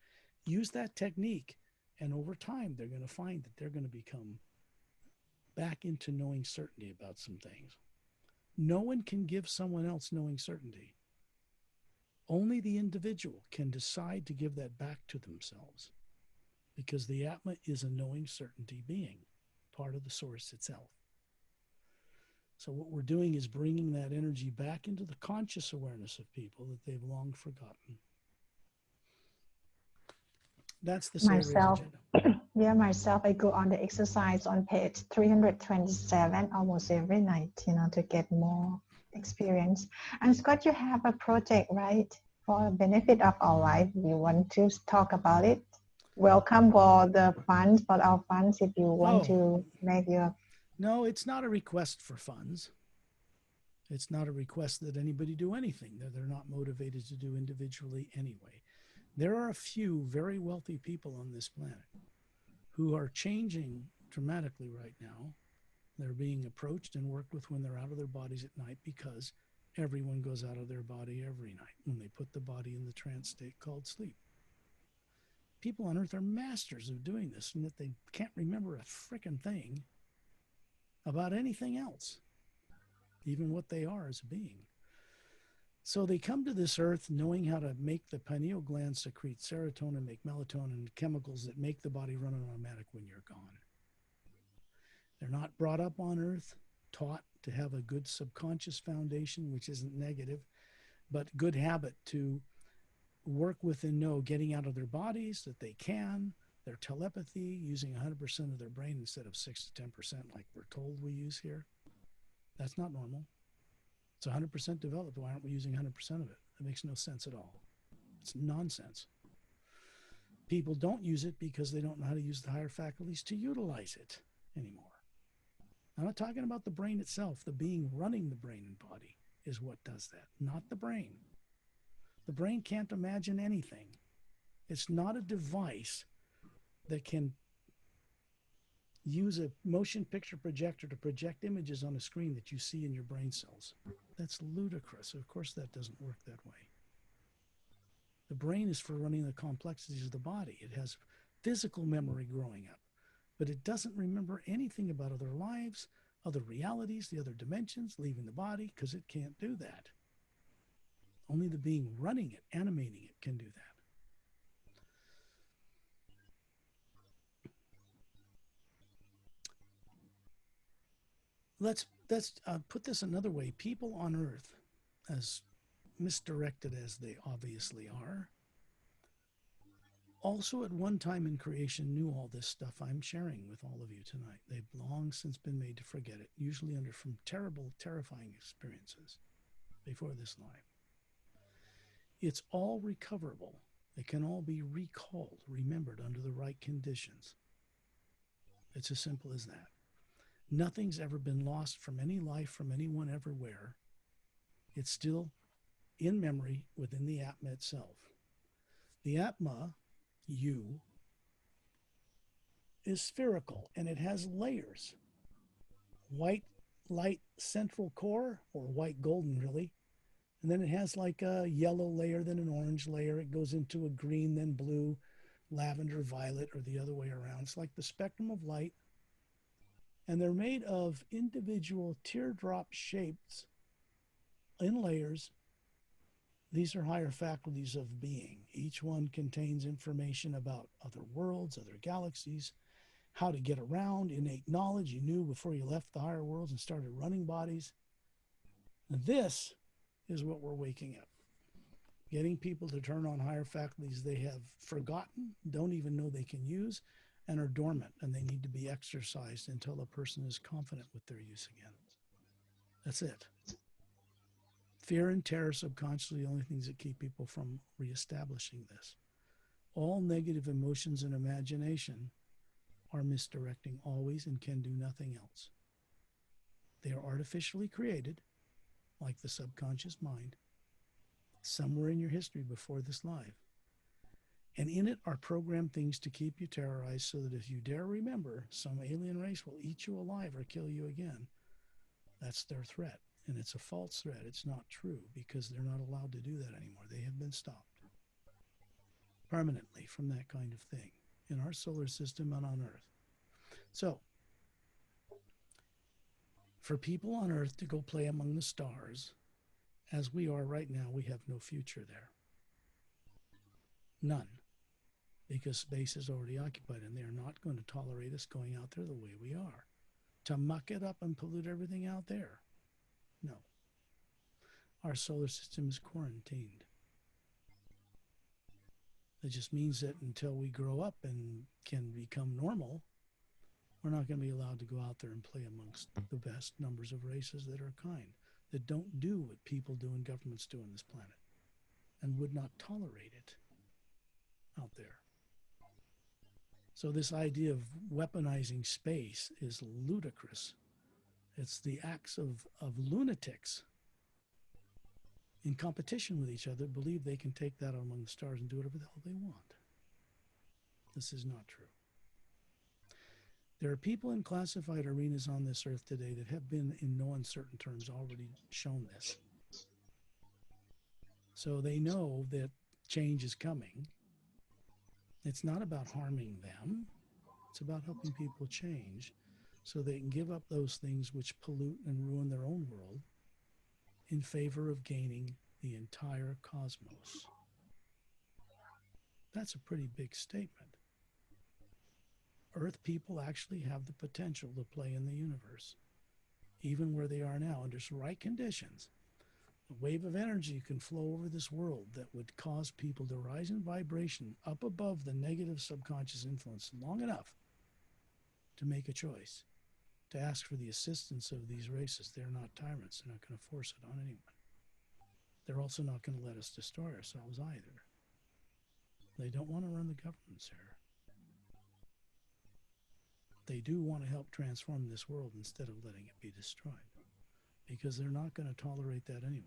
use that technique, and over time they're going to find that they're going to become back into knowing certainty about some things. No one can give someone else knowing certainty. Only the individual can decide to give that back to themselves, because the Atma is a knowing certainty being, part of the source itself. So what we're doing is bringing that energy back into the conscious awareness of people that they've long forgotten. That's the Sayre's agenda.
Yeah, myself, I go on the exercise on page 327 almost every night, to get more experience. And Scott, you have a project, right, for the benefit of our life. You want to talk about it? Welcome for the funds, for our funds, if you want to make your...
No, it's not a request for funds. It's not a request that anybody do anything that they're not motivated to do individually anyway. There are a few very wealthy people on this planet who are changing dramatically right now. They're being approached and worked with when they're out of their bodies at night, because everyone goes out of their body every night when they put the body in the trance state called sleep. People on earth are masters of doing this, and that they can't remember a frickin' thing about anything else, even what they are as a being. So they come to this earth knowing how to make the pineal gland secrete serotonin, make melatonin, chemicals that make the body run on automatic when you're gone. They're not brought up on earth, taught to have a good subconscious foundation, which isn't negative, but good habit to work with and know getting out of their bodies that they can, their telepathy, using 100% of their brain instead of 6 to 10% like we're told we use here. That's not normal. It's 100% developed. Why aren't we using 100% of it? That makes no sense at all. It's nonsense. People don't use it because they don't know how to use the higher faculties to utilize it anymore. I'm not talking about the brain itself. The being running the brain and body is what does that, not the brain. The brain can't imagine anything. It's not a device that can use a motion picture projector to project images on a screen that you see in your brain cells. That's ludicrous. Of course, that doesn't work that way. The brain is for running the complexities of the body. It has physical memory growing up, but it doesn't remember anything about other lives, other realities, the other dimensions, leaving the body, because it can't do that. Only the being running it, animating it, can do that. Let's put this another way. People on Earth, as misdirected as they obviously are, also at one time in creation knew all this stuff I'm sharing with all of you tonight. They've long since been made to forget it, usually under from terrible, terrifying experiences before this life. It's all recoverable. It can all be recalled, remembered under the right conditions. It's as simple as that. Nothing's ever been lost from any life, from anyone everywhere. It's still in memory within the Atma itself. The Atma, you, is spherical and it has layers. White light central core, or white golden really, and then it has like a yellow layer, then an orange layer. It goes into a green, then blue, lavender, violet, or the other way around. It's like the spectrum of light, and they're made of individual teardrop shapes in layers. These are higher faculties of being. Each one contains information about other worlds, other galaxies, how to get around, innate knowledge you knew before you left the higher worlds and started running bodies. And this is what we're waking up. Getting people to turn on higher faculties they have forgotten, don't even know they can use, and are dormant, and they need to be exercised until a person is confident with their use again. That's it. Fear and terror subconsciously are the only things that keep people from reestablishing this. All negative emotions and imagination are misdirecting always and can do nothing else. They are artificially created, like the subconscious mind, somewhere in your history before this life. And in it are programmed things to keep you terrorized so that if you dare remember, some alien race will eat you alive or kill you again. That's their threat. And it's a false threat. It's not true because they're not allowed to do that anymore. They have been stopped permanently from that kind of thing in our solar system and on Earth. So, for people on Earth to go play among the stars, as we are right now, we have no future there. None. Because space is already occupied and they're not going to tolerate us going out there the way we are. To muck it up and pollute everything out there. No. Our solar system is quarantined. It just means that until we grow up and can become normal, we're not going to be allowed to go out there and play amongst the vast numbers of races that are kind, that don't do what people do and governments do on this planet, and would not tolerate it out there. So this idea of weaponizing space is ludicrous. It's the acts of lunatics in competition with each other believe they can take that among the stars and do whatever the hell they want. This is not true. There are people in classified arenas on this earth today that have been, in no uncertain terms, already shown this. So they know that change is coming. It's not about harming them. It's about helping people change so they can give up those things which pollute and ruin their own world in favor of gaining the entire cosmos. That's a pretty big statement. Earth people actually have the potential to play in the universe, even where they are now, under right conditions. A wave of energy can flow over this world that would cause people to rise in vibration up above the negative subconscious influence long enough to make a choice, to ask for the assistance of these races. They're not tyrants. They're not going to force it on anyone. They're also not going to let us destroy ourselves either. They don't want to run the governments here. They do want to help transform this world instead of letting it be destroyed, because they're not going to tolerate that anyway.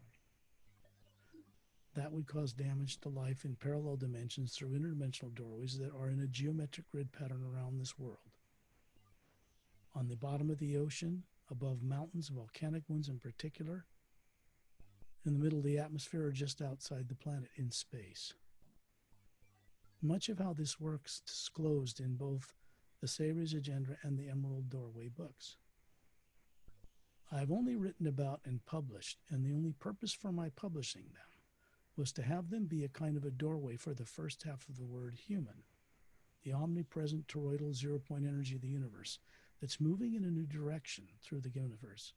That would cause damage to life in parallel dimensions through interdimensional doorways that are in a geometric grid pattern around this world. On the bottom of the ocean, above mountains, volcanic ones in particular, in the middle of the atmosphere, or just outside the planet in space. Much of how this works is disclosed in both the Savior's Agenda and the Emerald Doorway books. I've only written about and published, and the only purpose for my publishing them was to have them be a kind of a doorway for the first half of the word human, the omnipresent toroidal zero-point energy of the universe, that's moving in a new direction through the universe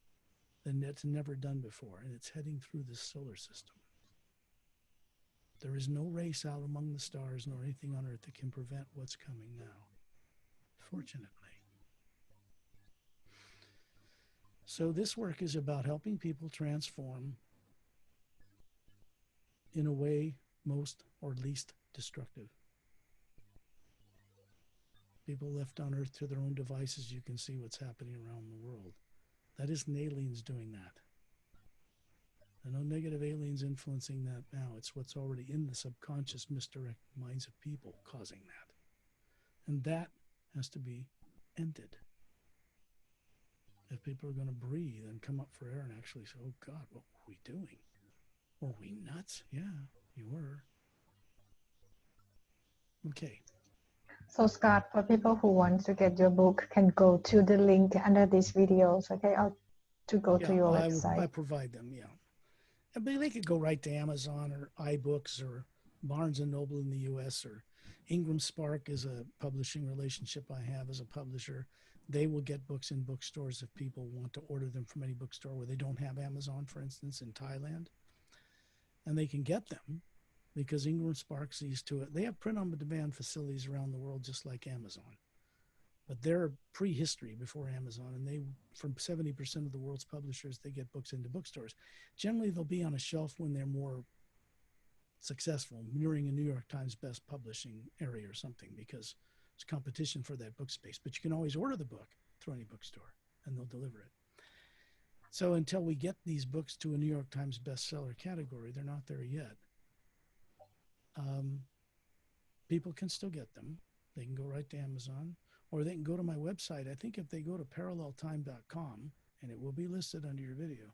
than it's never done before, and it's heading through the solar system. There is no race out among the stars nor anything on earth that can prevent what's coming now, fortunately. So this work is about helping people transform in a way most or least destructive. People left on earth to their own devices, you can see what's happening around the world. That isn't aliens doing that. There are no negative aliens influencing that now. It's what's already in the subconscious, misdirected minds of people causing that. And that has to be ended. If people are going to breathe and come up for air and actually say, oh God, what were we doing? Were we nuts? Yeah, you were. Okay.
So Scott, for people who want to get your book, can go to the link under these videos, okay, or to go to your
I
website.
provide them, yeah. But they could go right to Amazon or iBooks or Barnes and Noble in the U.S. or Ingram Spark is a publishing relationship I have as a publisher. They will get books in bookstores if people want to order them from any bookstore where they don't have Amazon, for instance, in Thailand. And they can get them because Ingram Spark sees to it. They have print-on-demand facilities around the world just like Amazon. But they're prehistory before Amazon, and they, from 70% of the world's publishers, they get books into bookstores. Generally, they'll be on a shelf when they're more successful, nearing a New York Times best publishing area or something, because there's competition for that book space. But you can always order the book through any bookstore, and they'll deliver it. So until we get these books to a New York Times bestseller category, they're not there yet. People can still get them. They can go right to Amazon, or they can go to my website. I think if they go to paralleltime.com, and it will be listed under your video,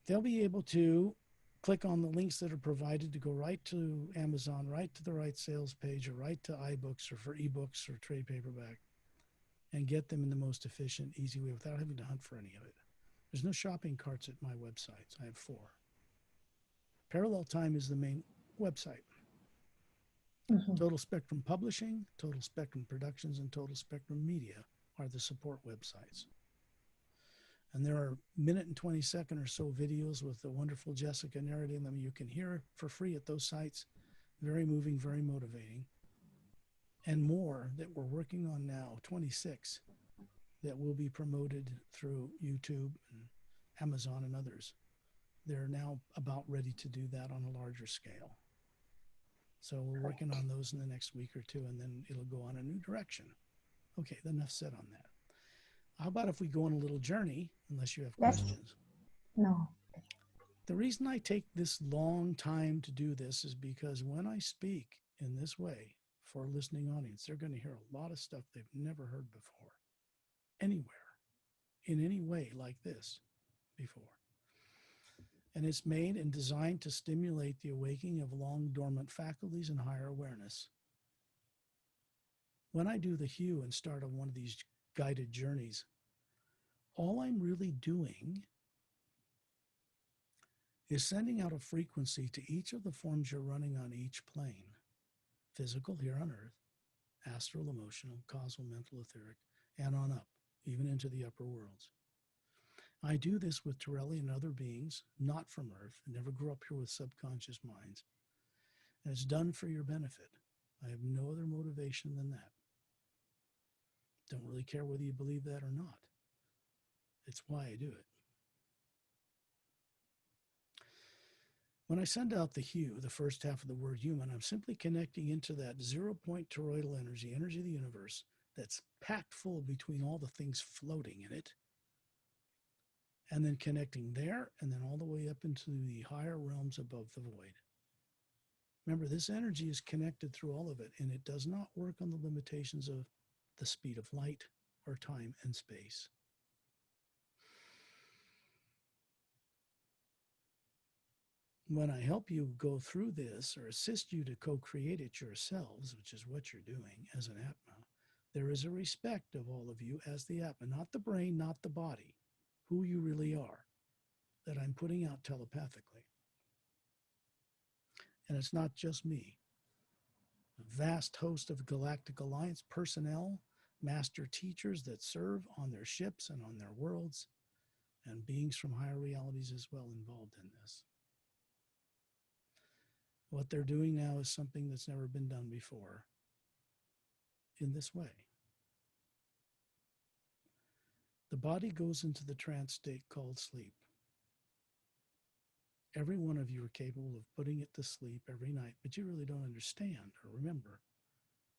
they'll be able to click on the links that are provided to go right to Amazon, right to the right sales page, or right to iBooks or for ebooks or trade paperback, and get them in the most efficient, easy way without having to hunt for any of it. There's no shopping carts at my websites. I have 4. Parallel Time is the main website.
Mm-hmm.
Total Spectrum Publishing, Total Spectrum Productions, and Total Spectrum Media are the support websites. And there are minute and 20-second or so videos with the wonderful Jessica narrating them. You can hear for free at those sites. Very moving, very motivating. And more that we're working on now, 26, that will be promoted through YouTube and Amazon and others. They're now about ready to do that on a larger scale. So we're working on those in the next week or 2, and then it'll go on a new direction. Okay, enough said on that. How about if we go on a little journey, unless you have questions?
No.
The reason I take this long time to do this is because when I speak in this way for a listening audience, they're going to hear a lot of stuff they've never heard before, anywhere, in any way like this before. And it's made and designed to stimulate the awakening of long dormant faculties and higher awareness. When I do the hue and start on one of these guided journeys, all I'm really doing is sending out a frequency to each of the forms you're running on each plane. Physical here on earth, astral, emotional, causal, mental, etheric, and on up, even into the upper worlds. I do this with Torelli and other beings, not from earth, never grew up here with subconscious minds. And it's done for your benefit. I have no other motivation than that. Don't really care whether you believe that or not. It's why I do it. When I send out the hue, the first half of the word human, I'm simply connecting into that 0-point toroidal energy, energy of the universe, that's packed full between all the things floating in it, and then connecting there, and then all the way up into the higher realms above the void. Remember, this energy is connected through all of it, and it does not work on the limitations of the speed of light or time and space. When I help you go through this or assist you to co-create it yourselves, which is what you're doing as an Atma, there is a respect of all of you as the Atma, not the brain, not the body, who you really are, that I'm putting out telepathically. And it's not just me. A vast host of Galactic Alliance personnel, master teachers that serve on their ships and on their worlds, and beings from higher realities as well involved in this. What they're doing now is something that's never been done before in this way. The body goes into the trance state called sleep. Every one of you are capable of putting it to sleep every night, but you really don't understand or remember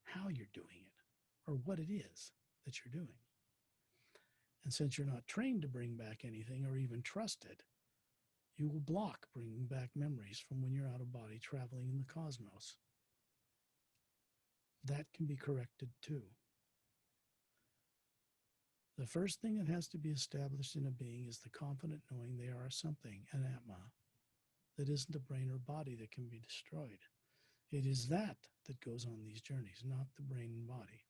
how you're doing it or what it is that you're doing. And since you're not trained to bring back anything or even trust it, you will block bringing back memories from when you're out of body traveling in the cosmos. That can be corrected too. The first thing that has to be established in a being is the confident knowing they are something, an Atma, that isn't a brain or body that can be destroyed. It is that that goes on these journeys, not the brain and body.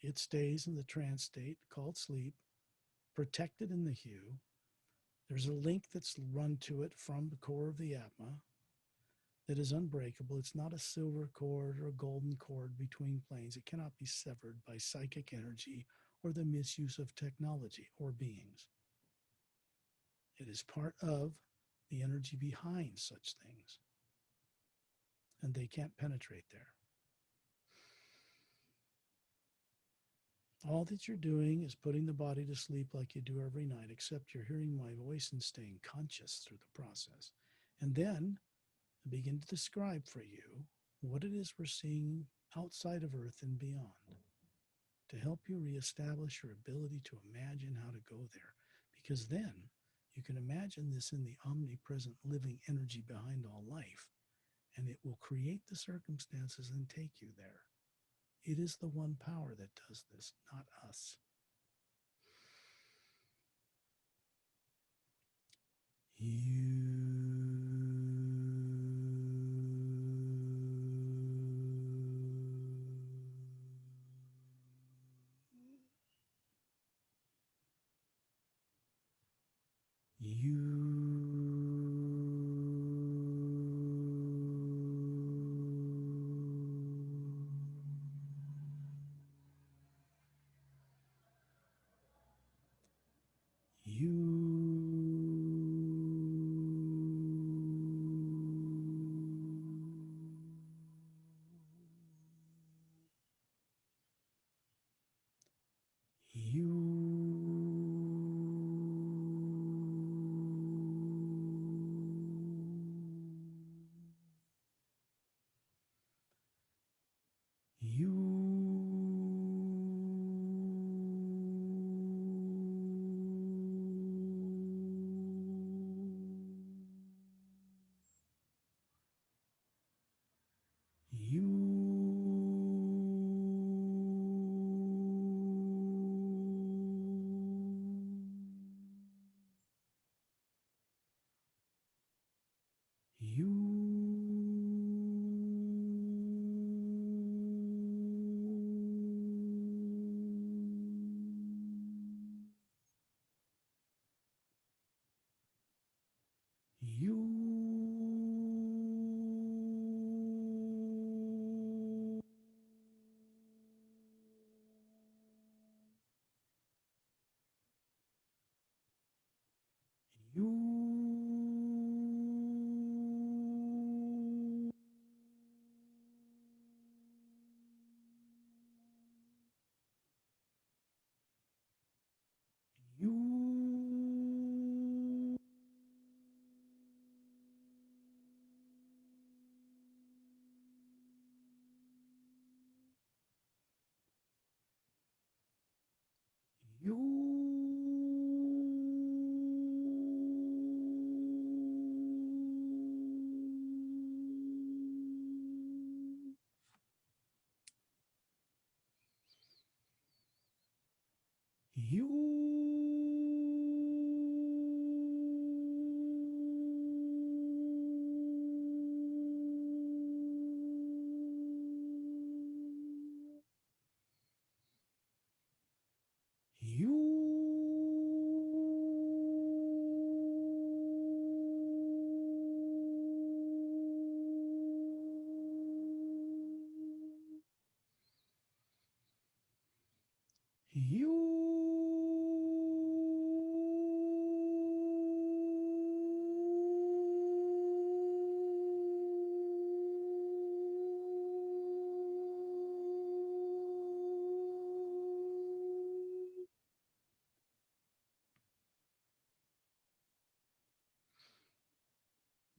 It stays in the trance state called sleep, protected in the hue. There's a link that's run to it from the core of the Atma that is unbreakable. It's not a silver cord or a golden cord between planes. It cannot be severed by psychic energy or the misuse of technology or beings. It is part of the energy behind such things, and they can't penetrate there. All that you're doing is putting the body to sleep like you do every night, except you're hearing my voice and staying conscious through the process. And then I begin to describe for you what it is we're seeing outside of Earth and beyond, to help you reestablish your ability to imagine how to go there. Because then you can imagine this in the omnipresent living energy behind all life, and it will create the circumstances and take you there. It is the one power that does this, not us.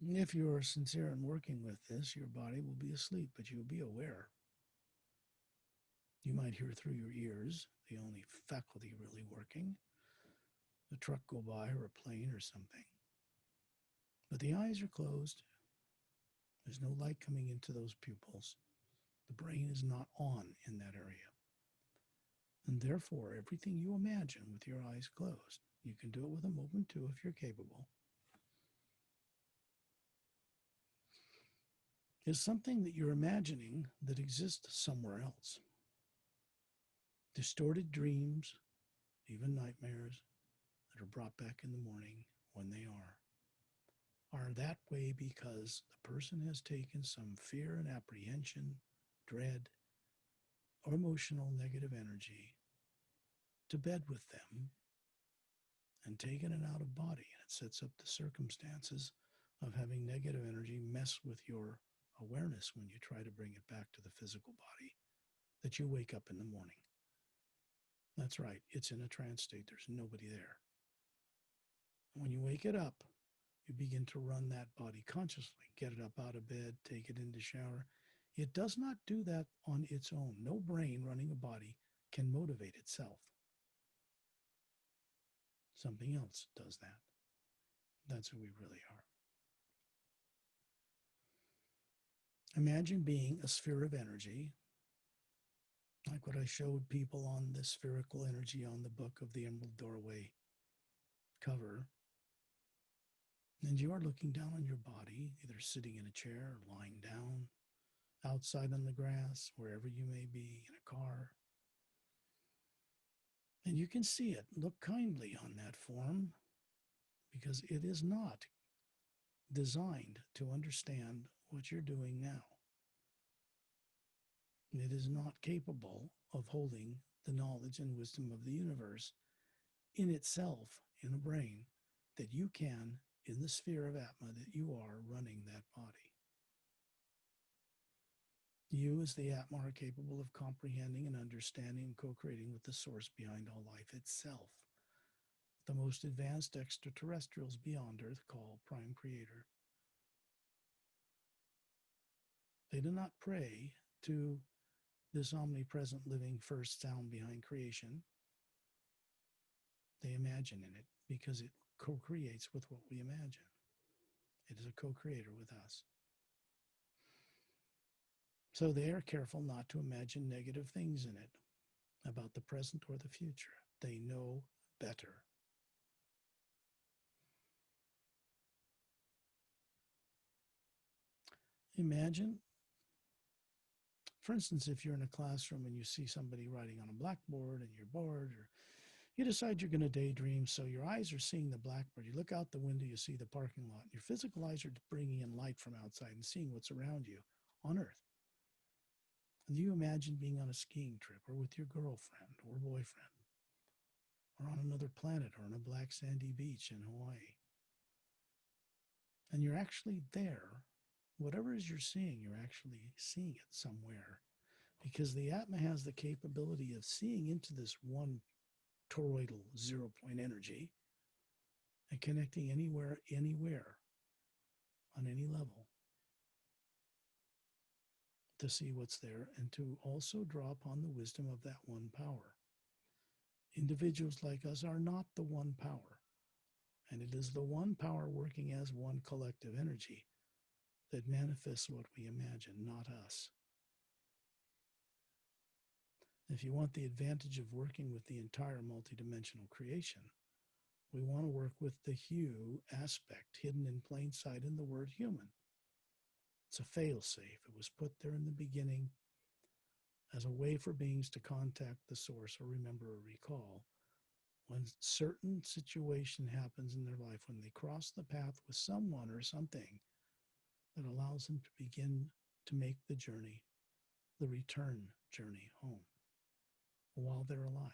If you're sincere in working with this, your body will be asleep, but you'll be aware. You might hear through your ears, the only faculty really working, a truck go by or a plane or something. But the eyes are closed. There's no light coming into those pupils. The brain is not on in that area. And therefore, everything you imagine with your eyes closed, you can do it with them open too if you're capable, is something that you're imagining that exists somewhere else. Distorted dreams, even nightmares that are brought back in the morning when they are that way because the person has taken some fear and apprehension, dread, or emotional negative energy to bed with them and taken it out of body. And it sets up the circumstances of having negative energy mess with your awareness when you try to bring it back to the physical body, that you wake up in the morning. That's right, it's in a trance state. There's nobody there. When you wake it up, you begin to run that body consciously, get it up out of bed, take it into shower. It does not do that on its own. No brain running a body can motivate itself. Something else does that. That's who we really are. Imagine being a sphere of energy, like what I showed people on the spherical energy on the book of the Emerald Doorway cover. And you are looking down on your body, either sitting in a chair or lying down, outside on the grass, wherever you may be, in a car. And you can see it. Look kindly on that form because it is not designed to understand what you're doing now. It is not capable of holding the knowledge and wisdom of the universe in itself in a brain that you can in the sphere of Atma that you are running that body. You as the Atma are capable of comprehending and understanding and co-creating with the source behind all life itself. The most advanced extraterrestrials beyond Earth call Prime Creator. They do not pray to this omnipresent living first sound behind creation. They imagine in it because it co-creates with what we imagine. It is a co-creator with us. So they are careful not to imagine negative things in it about the present or the future. They know better. Imagine, for instance, if you're in a classroom and you see somebody writing on a blackboard and you're bored, or you decide you're going to daydream, so your eyes are seeing the blackboard. You look out the window, you see the parking lot. Your physical eyes are bringing in light from outside and seeing what's around you on Earth. And you imagine being on a skiing trip or with your girlfriend or boyfriend or on another planet or on a black sandy beach in Hawaii. And you're actually there. Whatever it is you're seeing, you're actually seeing it somewhere. Because the Atma has the capability of seeing into this one toroidal 0 point energy and connecting anywhere, on any level to see what's there and to also draw upon the wisdom of that one power. Individuals like us are not the one power, and it is the one power working as one collective energy that manifests what we imagine, not us. If you want the advantage of working with the entire multidimensional creation, we want to work with the hue aspect hidden in plain sight in the word human. It's a fail-safe. It was put there in the beginning as a way for beings to contact the source or remember or recall when certain situation happens in their life, when they cross the path with someone or something that allows them to begin to make the journey, the return journey home while they're alive.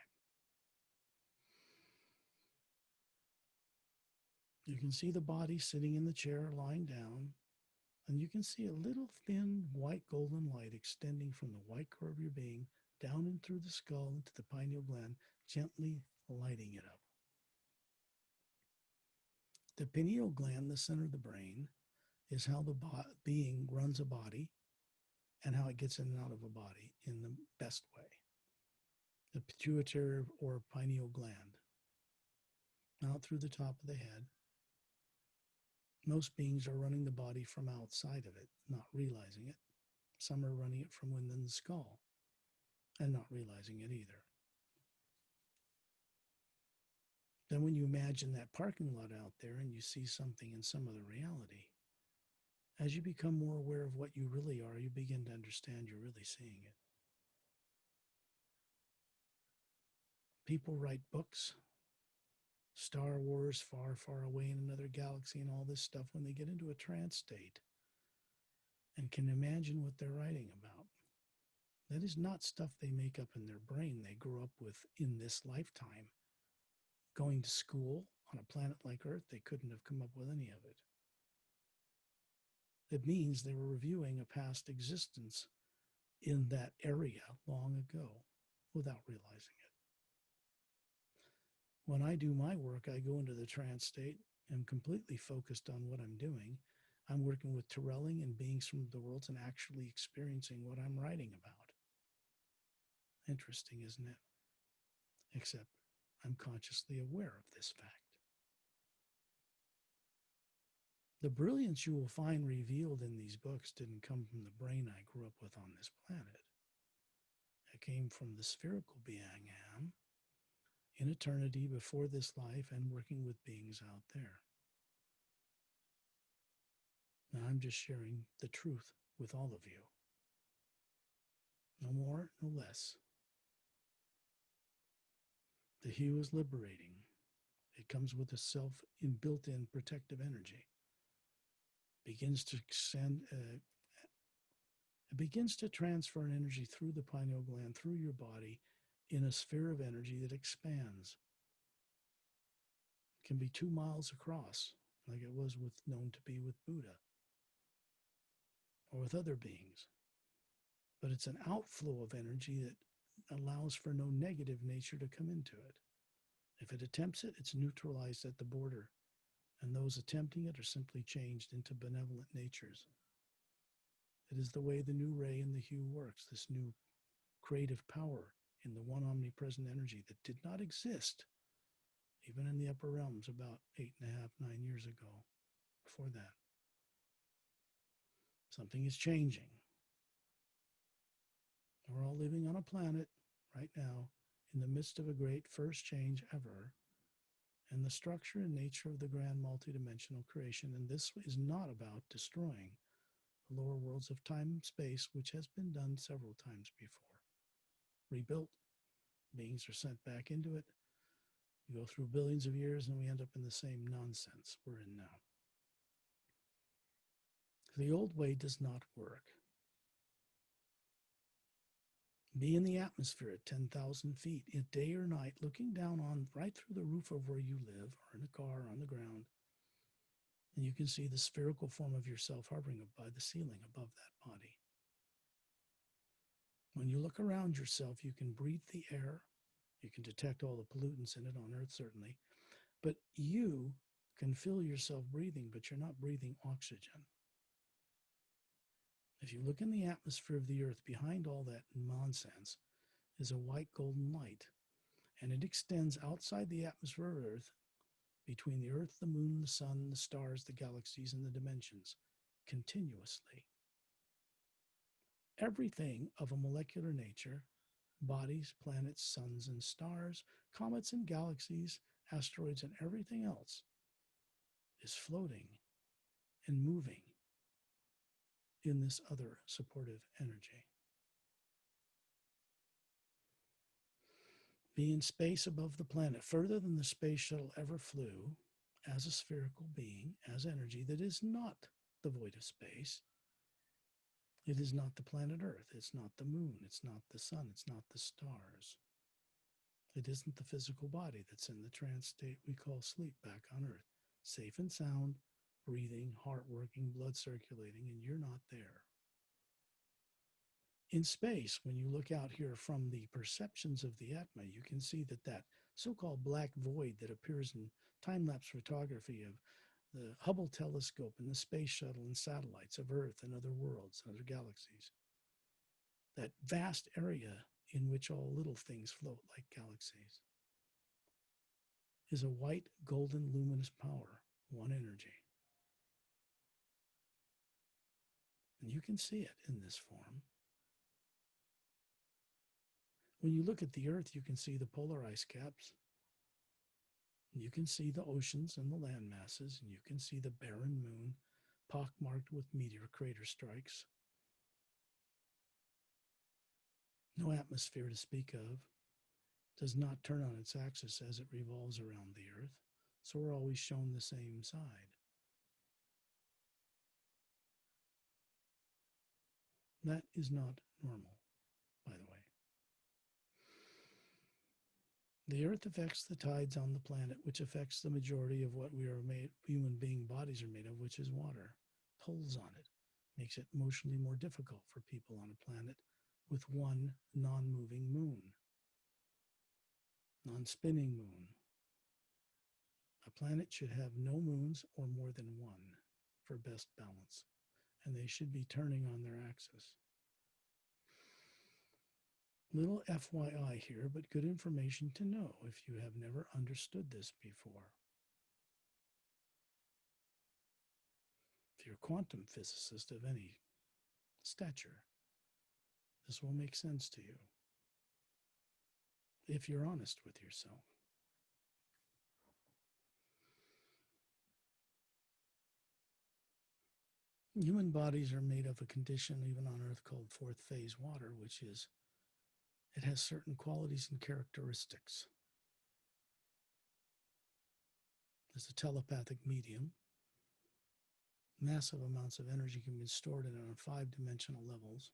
You can see the body sitting in the chair, lying down, and you can see a little thin white golden light extending from the white core of your being down and through the skull into the pineal gland, gently lighting it up. The pineal gland, the center of the brain, is how the being runs a body and how it gets in and out of a body in the best way. The pituitary or pineal gland, out through the top of the head. Most beings are running the body from outside of it, not realizing it. Some are running it from within the skull and not realizing it either. Then when you imagine that parking lot out there and you see something in some other reality, as you become more aware of what you really are, you begin to understand you're really seeing it. People write books, Star Wars, far, far away in another galaxy, and all this stuff when they get into a trance state and can imagine what they're writing about. That is not stuff they make up in their brain they grew up with in this lifetime. Going to school on a planet like Earth, they couldn't have come up with any of it. It means they were reviewing a past existence in that area long ago without realizing it. When I do my work, I go into the trance state. I'm completely focused on what I'm doing. I'm working with Terrelling and beings from the worlds and actually experiencing what I'm writing about. Interesting, isn't it? Except I'm consciously aware of this fact. The brilliance you will find revealed in these books didn't come from the brain I grew up with on this planet. It came from the spherical being I am in eternity before this life and working with beings out there. Now I'm just sharing the truth with all of you. No more, no less. The hue is liberating. It comes with a self built-in protective energy. Begins to extend. It begins to transfer an energy through the pineal gland, through your body, in a sphere of energy that expands. It can be 2 miles across, like it was known to be with Buddha or with other beings. But it's an outflow of energy that allows for no negative nature to come into it. If it attempts it, it's neutralized at the border, and those attempting it are simply changed into benevolent natures. It is the way the new ray and the hue works, this new creative power in the one omnipresent energy that did not exist even in the upper realms about 8.5, 9 years ago. Before that, something is changing. We're all living on a planet right now in the midst of a great first change ever, and the structure and nature of the grand multidimensional creation. And this is not about destroying the lower worlds of time and space, which has been done several times before. Rebuilt, beings are sent back into it. You go through billions of years and we end up in the same nonsense we're in now. The old way does not work. Be in the atmosphere at 10,000 feet, in day or night, looking down on right through the roof of where you live, or in a car, or on the ground, and you can see the spherical form of yourself hovering by the ceiling above that body. When you look around yourself, you can breathe the air. You can detect all the pollutants in it on Earth, certainly. But you can feel yourself breathing, but you're not breathing oxygen. If you look in the atmosphere of the Earth, behind all that nonsense is a white golden light, and it extends outside the atmosphere of Earth, between the Earth, the Moon, the Sun, the stars, the galaxies, and the dimensions, continuously. Everything of a molecular nature, bodies, planets, suns, and stars, comets and galaxies, asteroids, and everything else, is floating and moving in this other supportive energy. Be in space above the planet, further than the space shuttle ever flew, as a spherical being, as energy that is not the void of space. It is not the planet Earth. It's not the moon. It's not the sun. It's not the stars. It isn't the physical body that's in the trance state we call sleep back on Earth. Safe and sound, breathing, heart working, blood circulating, and you're not there. In space, when you look out here from the perceptions of the Atma, you can see that so-called black void that appears in time-lapse photography of the Hubble telescope and the space shuttle and satellites of Earth and other worlds and other galaxies. That vast area in which all little things float like galaxies is a white, golden, luminous power, one energy. And you can see it in this form. When you look at the Earth, you can see the polar ice caps. You can see the oceans and the land masses, and you can see the barren moon pockmarked with meteor crater strikes. No atmosphere to speak of, does not turn on its axis as it revolves around the Earth, so we're always shown the same side. That is not normal, by the way. The Earth affects the tides on the planet, which affects the majority of what we are made, human being bodies are made of, which is water. Pulls on it, makes it emotionally more difficult for people on a planet with one non-moving moon, non-spinning moon. A planet should have no moons or more than one for best balance, and they should be turning on their axis. Little FYI here, but good information to know if you have never understood this before. If you're a quantum physicist of any stature, this will make sense to you if you're honest with yourself. Human bodies are made of a condition, even on Earth, called fourth phase water, which is, it has certain qualities and characteristics. It's a telepathic medium. Massive amounts of energy can be stored in it on 5-dimensional levels,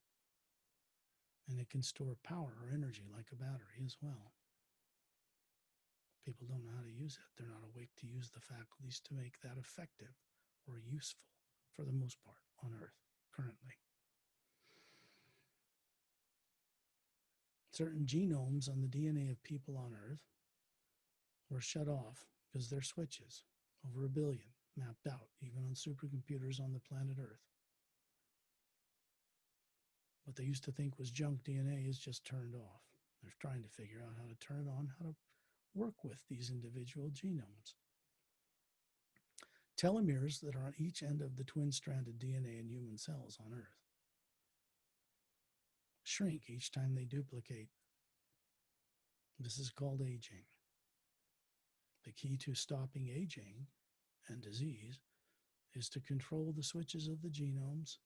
and it can store power or energy like a battery as well. People don't know how to use it. They're not awake to use the faculties to make that effective or useful for the most part on Earth currently. Certain genomes on the DNA of people on Earth were shut off because they're switches, over 1 billion mapped out, even on supercomputers on the planet Earth. What they used to think was junk DNA is just turned off. They're trying to figure out how to turn it on, how to work with these individual genomes. Telomeres that are on each end of the twin-stranded DNA in human cells on Earth shrink each time they duplicate. This is called aging. The key to stopping aging and disease is to control the switches of the genomes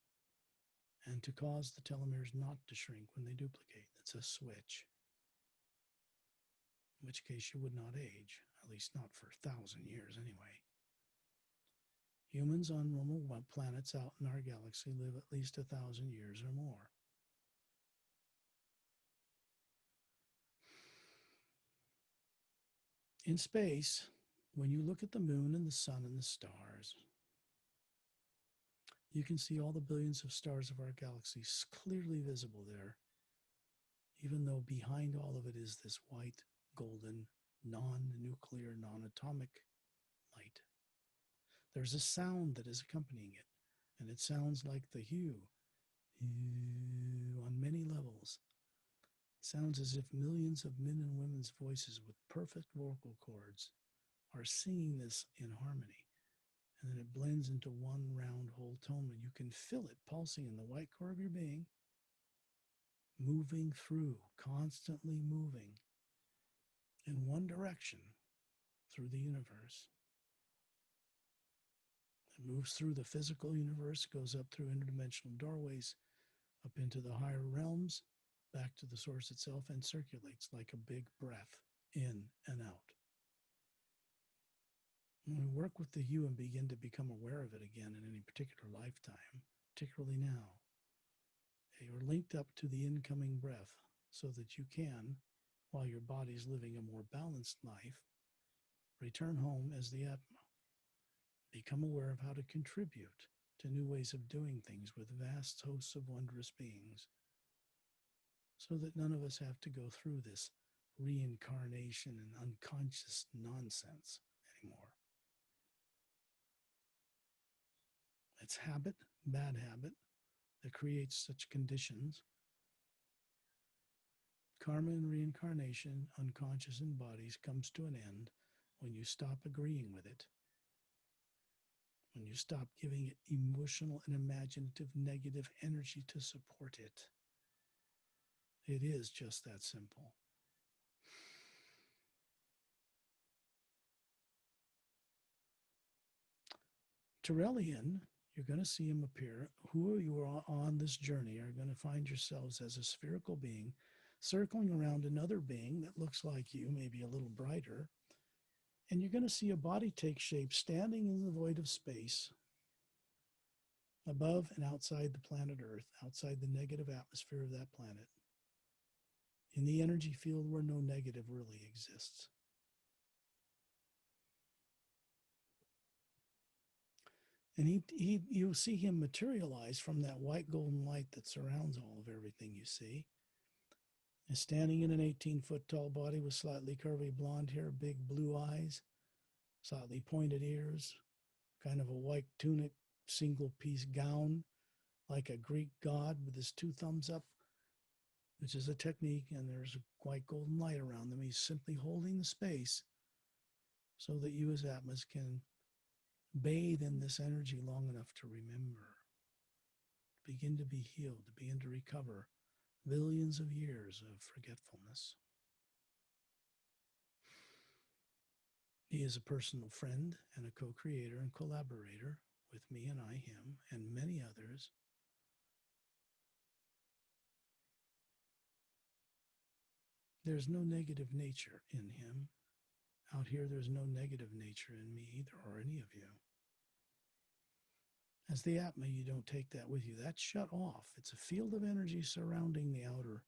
and to cause the telomeres not to shrink when they duplicate. It's a switch, in which case you would not age, at least not for 1,000 years anyway. Humans on normal planets out in our galaxy live at least 1,000 years or more. In space, when you look at the moon and the sun and the stars, you can see all the billions of stars of our galaxy clearly visible there, even though behind all of it is this white, golden, non-nuclear, non-atomic light. There's a sound that is accompanying it, and it sounds like the hue on many levels. It sounds as if millions of men and women's voices with perfect vocal cords are singing this in harmony. And then it blends into one round whole tone, and you can feel it pulsing in the white core of your being, moving through, constantly moving in one direction through the universe. It moves through the physical universe, goes up through interdimensional doorways, up into the higher realms, back to the source itself, and circulates like a big breath in and out. When we work with the hue and begin to become aware of it again in any particular lifetime, particularly now, you're linked up to the incoming breath so that you can, while your body's living a more balanced life, return home as the Atma. Become aware of how to contribute to new ways of doing things with vast hosts of wondrous beings, so that none of us have to go through this reincarnation and unconscious nonsense anymore. It's habit, bad habit, that creates such conditions. Karma and reincarnation, unconscious in bodies, comes to an end when you stop agreeing with it, when you stop giving it emotional and imaginative negative energy to support it. It is just that simple. Terrellian, you're going to see him appear. Who you are on this journey are going to find yourselves as a spherical being circling around another being that looks like you, maybe a little brighter. And you're going to see a body take shape standing in the void of space above and outside the planet Earth, outside the negative atmosphere of that planet, in the energy field where no negative really exists. And you'll see him materialize from that white golden light that surrounds all of everything you see. And standing in an 18-foot tall body with slightly curvy blonde hair, big blue eyes, slightly pointed ears, kind of a white tunic, single piece gown, like a Greek god with his two thumbs up, which is a technique, and there's a white golden light around them. He's simply holding the space so that you as Atmas can bathe in this energy long enough to remember, begin to be healed, to begin to recover billions of years of forgetfulness. He is a personal friend and a co-creator and collaborator with me and I, him, and many others. There's no negative nature in him. Out here, there's no negative nature in me either, or any of you. As the Atma, you don't take that with you. That's shut off. It's a field of energy surrounding the outer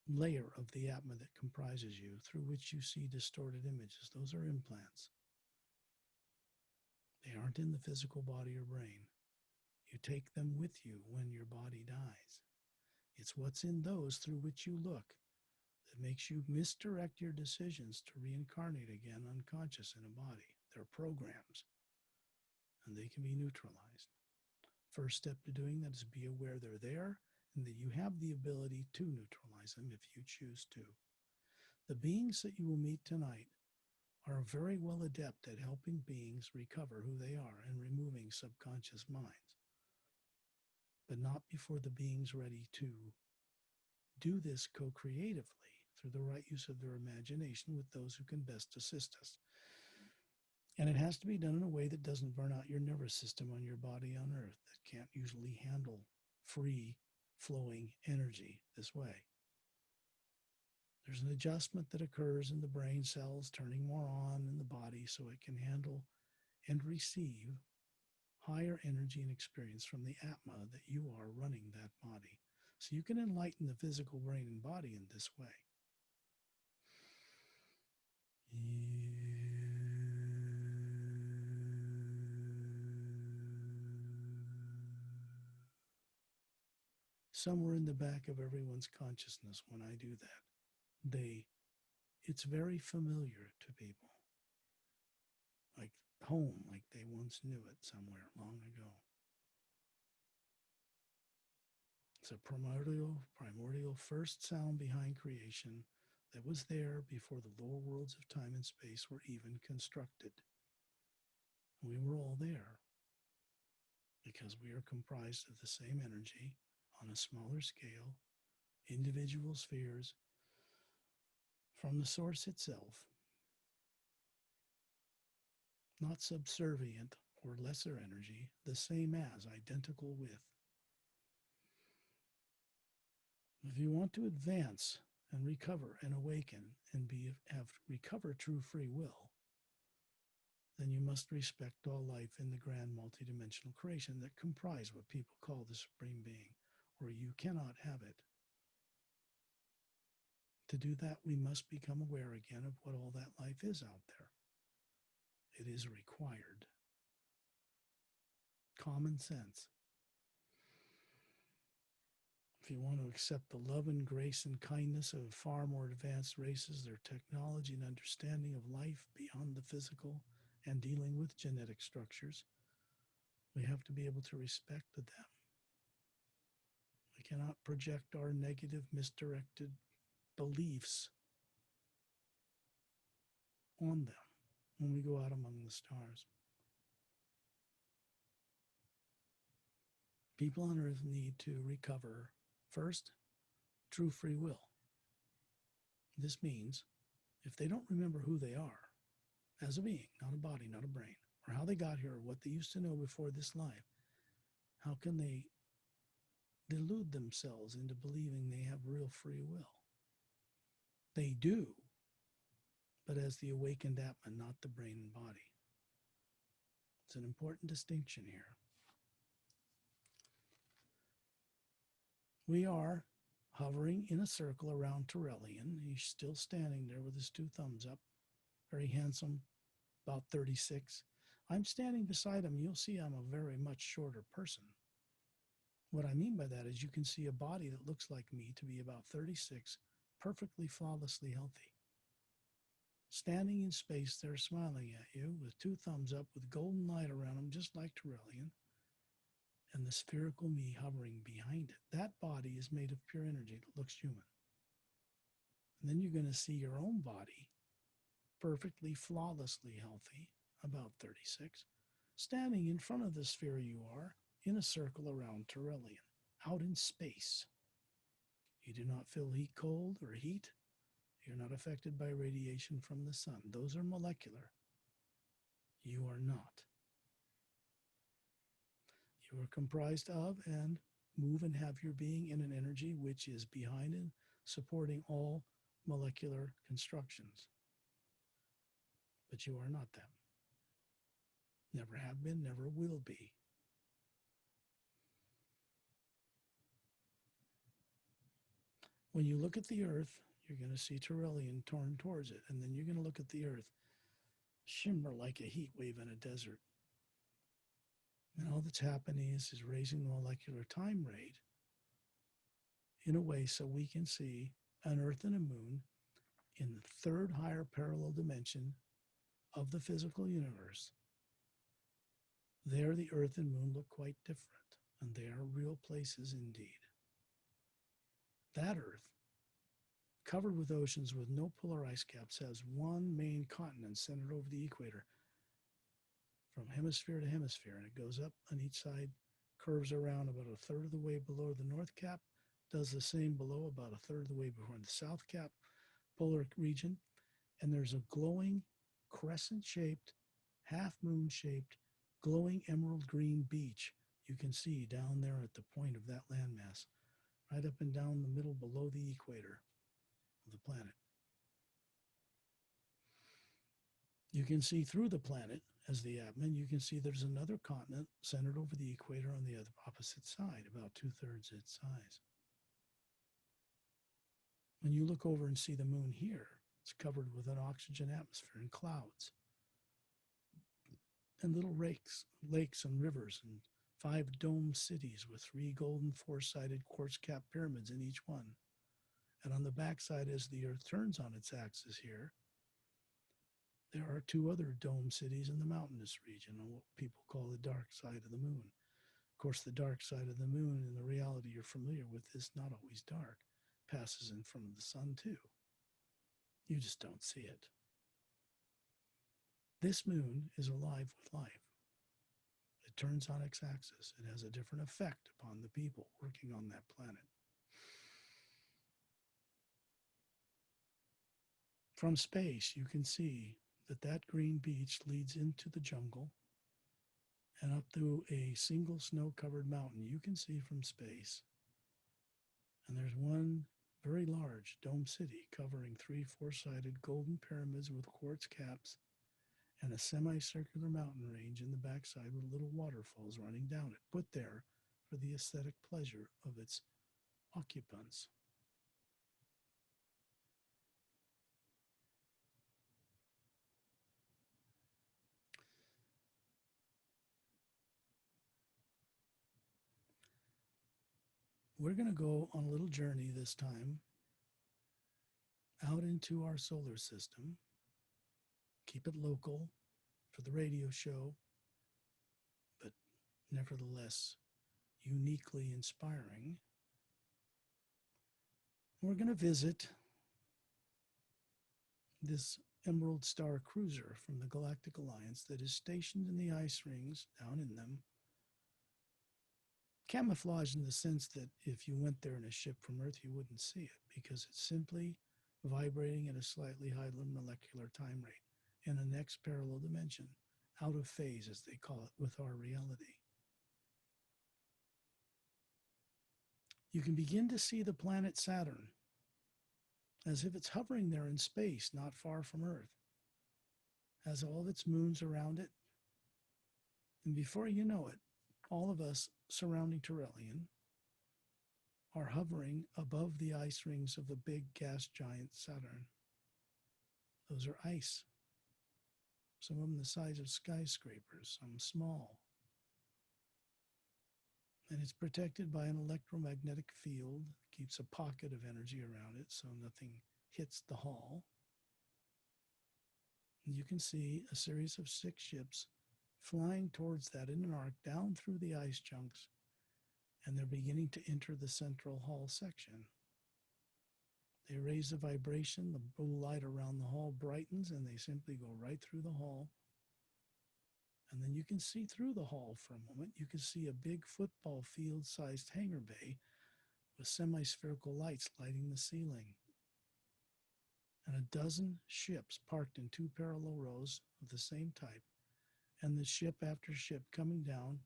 layer of the Atma that comprises you, through which you see distorted images. Those are implants. They aren't in the physical body or brain. You take them with you when your body dies. It's what's in those through which you look that makes you misdirect your decisions to reincarnate again unconscious in a body. They're programs, and they can be neutralized. First step to doing that is be aware they're there and that you have the ability to neutralize them if you choose to. The beings that you will meet tonight are very well adept at helping beings recover who they are and removing subconscious minds, but not before the being's ready to do this co-creatively through the right use of their imagination with those who can best assist us. And it has to be done in a way that doesn't burn out your nervous system on your body on Earth that can't usually handle free flowing energy this way. There's an adjustment that occurs in the brain cells, turning more on in the body so it can handle and receive higher energy and experience from the Atma that you are running that body. So you can enlighten the physical brain and body in this way. Somewhere in the back of everyone's consciousness when I do that, it's very familiar to people. Like home, like they once knew it somewhere long ago. It's a primordial first sound behind creation that was there before the lower worlds of time and space were even constructed. We were all there because we are comprised of the same energy on a smaller scale, individual spheres from the source itself, not subservient or lesser energy, the same as, identical with. If you want to advance and recover and awaken and have recover true free will, then you must respect all life in the grand multidimensional creation that comprise what people call the Supreme Being, or you cannot have it. To do that, we must become aware again of what all that life is out there. It is required. Common sense. If you want to accept the love and grace and kindness of far more advanced races, their technology and understanding of life beyond the physical and dealing with genetic structures, We have to be able to respect them. We cannot project our negative, misdirected beliefs on them when we go out among the stars. People on earth need to recover, first, true free will. This means if they don't remember who they are as a being, not a body, not a brain, or how they got here, or what they used to know before this life, how can they delude themselves into believing they have real free will? They do, but as the awakened Atman, not the brain and body. It's an important distinction here. We are hovering in a circle around Turellian. He's still standing there with his two thumbs up. Very handsome, about 36. I'm standing beside him. You'll see I'm a very much shorter person. What I mean by that is you can see a body that looks like me to be about 36, perfectly flawlessly healthy. Standing in space there smiling at you with two thumbs up with golden light around him just like Turellian, and the spherical me hovering behind it. That body is made of pure energy that looks human. And then you're going to see your own body, perfectly flawlessly healthy, about 36, standing in front of the sphere you are in a circle around Turellian, out in space. You do not feel heat cold or heat. You're not affected by radiation from the sun. Those are molecular. You are not. You are comprised of and move and have your being in an energy which is behind and supporting all molecular constructions. But you are not them. Never have been, never will be. When you look at the earth, you're going to see Turellian torn towards it, and then you're going to look at the earth shimmer like a heat wave in a desert. And all that's happening is raising the molecular time rate in a way so we can see an earth and a moon in the third higher parallel dimension of the physical universe. There the earth and moon look quite different, and they are real places indeed. That earth, covered with oceans with no polar ice caps, has one main continent centered over the equator from hemisphere to hemisphere, and it goes up on each side, curves around about a third of the way below the North Cap, does the same below about a third of the way behind the South Cap polar region, and there's a glowing crescent-shaped, half-moon-shaped, glowing emerald green beach you can see down there at the point of that landmass, right up and down the middle below the equator of the planet. You can see through the planet as the Atman. You can see there's another continent centered over the equator on the other opposite side, about 2/3 its size. When you look over and see the moon here, it's covered with an oxygen atmosphere and clouds and little lakes and rivers and 5 domed cities with 3 golden 4-sided quartz cap pyramids in each one. And on the backside, as the Earth turns on its axis here, there are 2 other dome cities in the mountainous region on what people call the dark side of the moon. Of course, the dark side of the moon, in the reality you're familiar with, is not always dark. Passes in front of the sun too. You just don't see it. This moon is alive with life. It turns on its axis. It has a different effect upon the people working on that planet. From space, you can see that that green beach leads into the jungle and up through a single snow-covered mountain you can see from space. And there's one very large dome city covering 3 4-sided golden pyramids with quartz caps and a semicircular mountain range in the backside with little waterfalls running down it, put there for the aesthetic pleasure of its occupants. We're going to go on a little journey this time out into our solar system. Keep it local for the radio show, but nevertheless uniquely inspiring. We're going to visit this Emerald Star cruiser from the Galactic Alliance that is stationed in the ice rings down in them, camouflaged in the sense that if you went there in a ship from Earth, you wouldn't see it because it's simply vibrating at a slightly higher molecular time rate in a next parallel dimension, out of phase, as they call it, with our reality. You can begin to see the planet Saturn as if it's hovering there in space, not far from Earth, has all of its moons around it. And before you know it, all of us surrounding Tyrellian are hovering above the ice rings of the big gas giant Saturn. Those are ice. Some of them the size of skyscrapers, some small. And it's protected by an electromagnetic field, keeps a pocket of energy around it so nothing hits the hull. And you can see a series of 6 ships flying towards that in an arc down through the ice chunks, and they're beginning to enter the central hull section. They raise the vibration, the blue light around the hull brightens, and they simply go right through the hull. And then you can see through the hull for a moment. You can see a big football field-sized hangar bay with semi-spherical lights lighting the ceiling. And a dozen ships parked in 2 parallel rows of the same type, and the ship after ship coming down,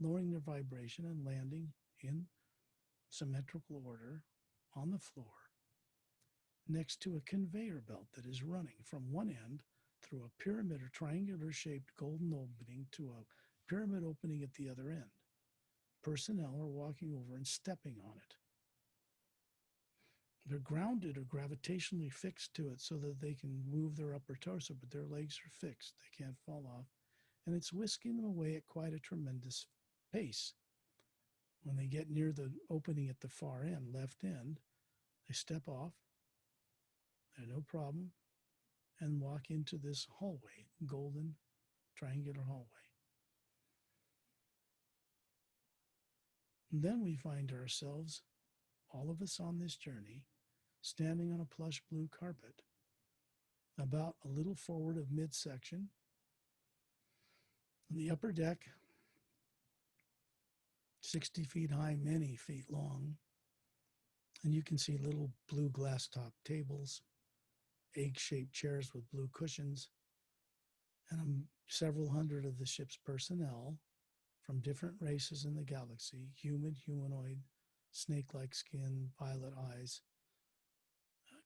lowering their vibration and landing in symmetrical order on the floor next to a conveyor belt that is running from one end through a pyramid or triangular shaped golden opening to a pyramid opening at the other end. Personnel are walking over and stepping on it. They're grounded or gravitationally fixed to it so that they can move their upper torso, but their legs are fixed. They can't fall off. And it's whisking them away at quite a tremendous pace. When they get near the opening at the far end, left end, they step off. They're no problem, and walk into this hallway, golden triangular hallway. And then we find ourselves, all of us on this journey, standing on a plush blue carpet, about a little forward of midsection. On the upper deck, 60 feet high, many feet long, and you can see little blue glass top tables, egg-shaped chairs with blue cushions, and several hundred of the ship's personnel from different races in the galaxy, human, humanoid, snake-like skin, violet eyes,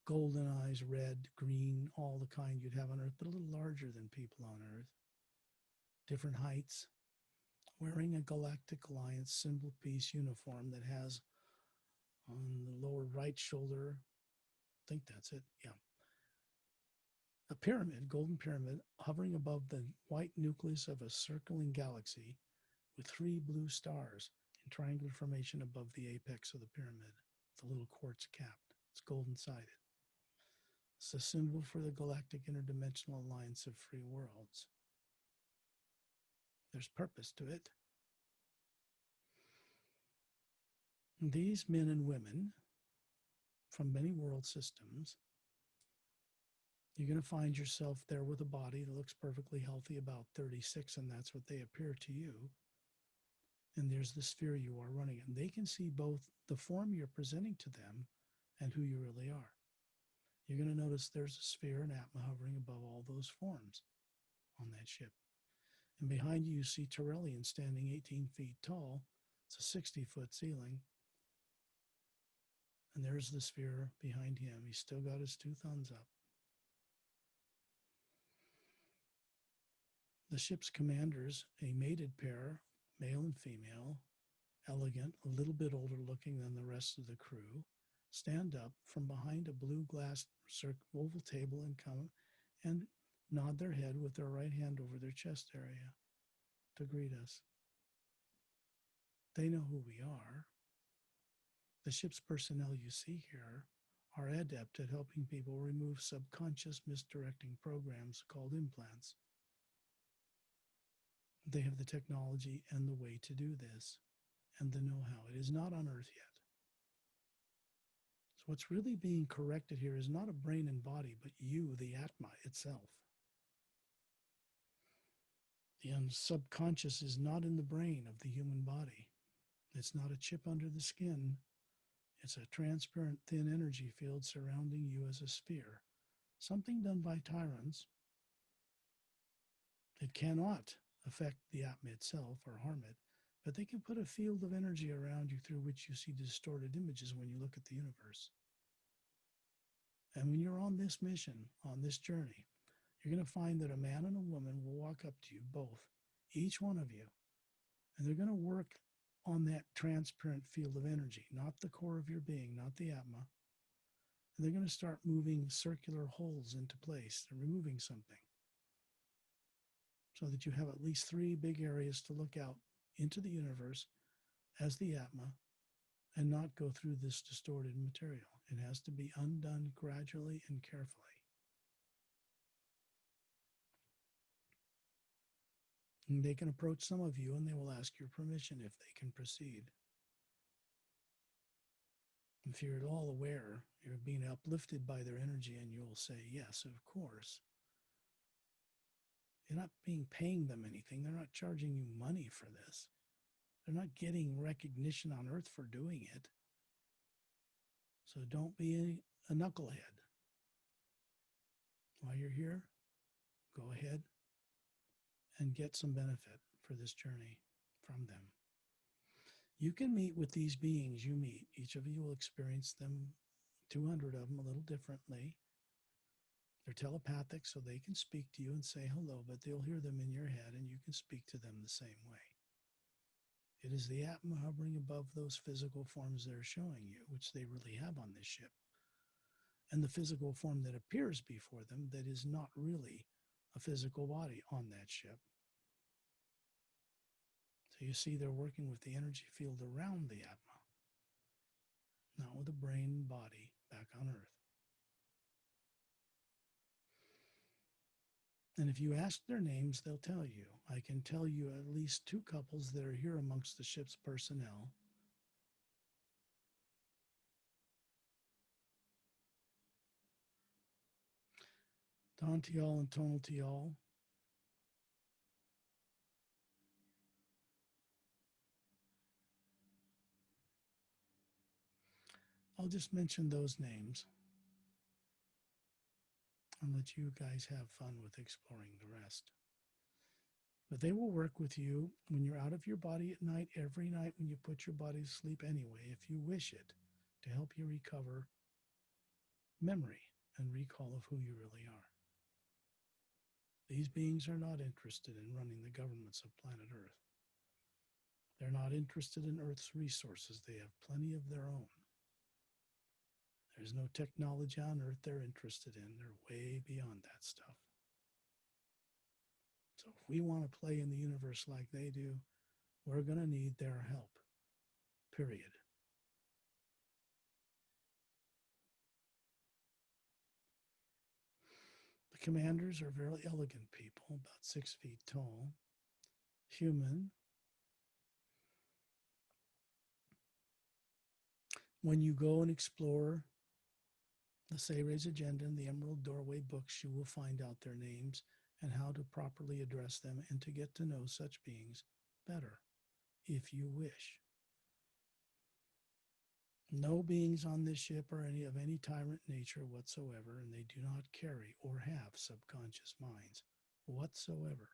golden eyes, red, green, all the kind you'd have on Earth, but a little larger than people on Earth. Different heights, wearing a Galactic Alliance symbol piece uniform that has on the lower right shoulder, I think that's it, yeah, a pyramid, golden pyramid, hovering above the white nucleus of a circling galaxy with 3 blue stars in triangular formation above the apex of the pyramid, the little quartz capped. It's golden-sided. It's a symbol for the Galactic Interdimensional Alliance of Free Worlds. There's purpose to it. And these men and women from many world systems, you're going to find yourself there with a body that looks perfectly healthy, about 36, and that's what they appear to you. And there's the sphere you are running. And they can see both the form you're presenting to them and who you really are. You're going to notice there's a sphere and Atma hovering above all those forms on that ship. And behind you, you see Tyrellian standing 18 feet tall. It's a 60-foot ceiling. And there's the sphere behind him. He's still got his 2 thumbs up. The ship's commanders, a mated pair, male and female, elegant, a little bit older looking than the rest of the crew, stand up from behind a blue glass oval table and nod their head with their right hand over their chest area to greet us. They know who we are. The ship's personnel you see here are adept at helping people remove subconscious misdirecting programs called implants. They have the technology and the way to do this and the know-how. It is not on Earth yet. So what's really being corrected here is not a brain and body, but you, the Atma itself. The subconscious is not in the brain of the human body. It's not a chip under the skin. It's a transparent, thin energy field surrounding you as a sphere. Something done by tyrants. It cannot affect the Atma itself or harm it, but they can put a field of energy around you through which you see distorted images when you look at the universe. And when you're on this mission, on this journey, you're going to find that a man and a woman will walk up to you, both, each one of you, and they're going to work on that transparent field of energy, not the core of your being, not the Atma. And they're going to start moving circular holes into place. They're removing something so that you have at least 3 big areas to look out into the universe as the Atma and not go through this distorted material. It has to be undone gradually and carefully. And they can approach some of you and they will ask your permission if they can proceed. If you're at all aware, you're being uplifted by their energy and you'll say, yes, of course. You're not paying them anything. They're not charging you money for this. They're not getting recognition on earth for doing it. So don't be a knucklehead. While you're here, go ahead and get some benefit for this journey from them. You can meet with these beings you meet. Each of you will experience them, 200 of them, a little differently. They're telepathic, so they can speak to you and say hello, but they'll hear them in your head and you can speak to them the same way. It is the Atma hovering above those physical forms they're showing you, which they really have on this ship, and the physical form that appears before them that is not really a physical body on that ship. So you see they're working with the energy field around the Atma, not with the brain and body back on Earth. And if you ask their names, they'll tell you. I can tell you at least 2 couples that are here amongst the ship's personnel. Dantial and Tonaltial. I'll just mention those names and let you guys have fun with exploring the rest. But they will work with you when you're out of your body at night, every night when you put your body to sleep anyway, if you wish it, to help you recover memory and recall of who you really are. These beings are not interested in running the governments of planet Earth. They're not interested in Earth's resources. They have plenty of their own. There's no technology on Earth they're interested in. They're way beyond that stuff. So if we want to play in the universe like they do, we're going to need their help, period. The commanders are very elegant people, about 6 feet tall, human. When you go and explore the Sayre's agenda and the Emerald Doorway books, you will find out their names and how to properly address them and to get to know such beings better, if you wish. No beings on this ship are of any tyrant nature whatsoever, and they do not carry or have subconscious minds whatsoever.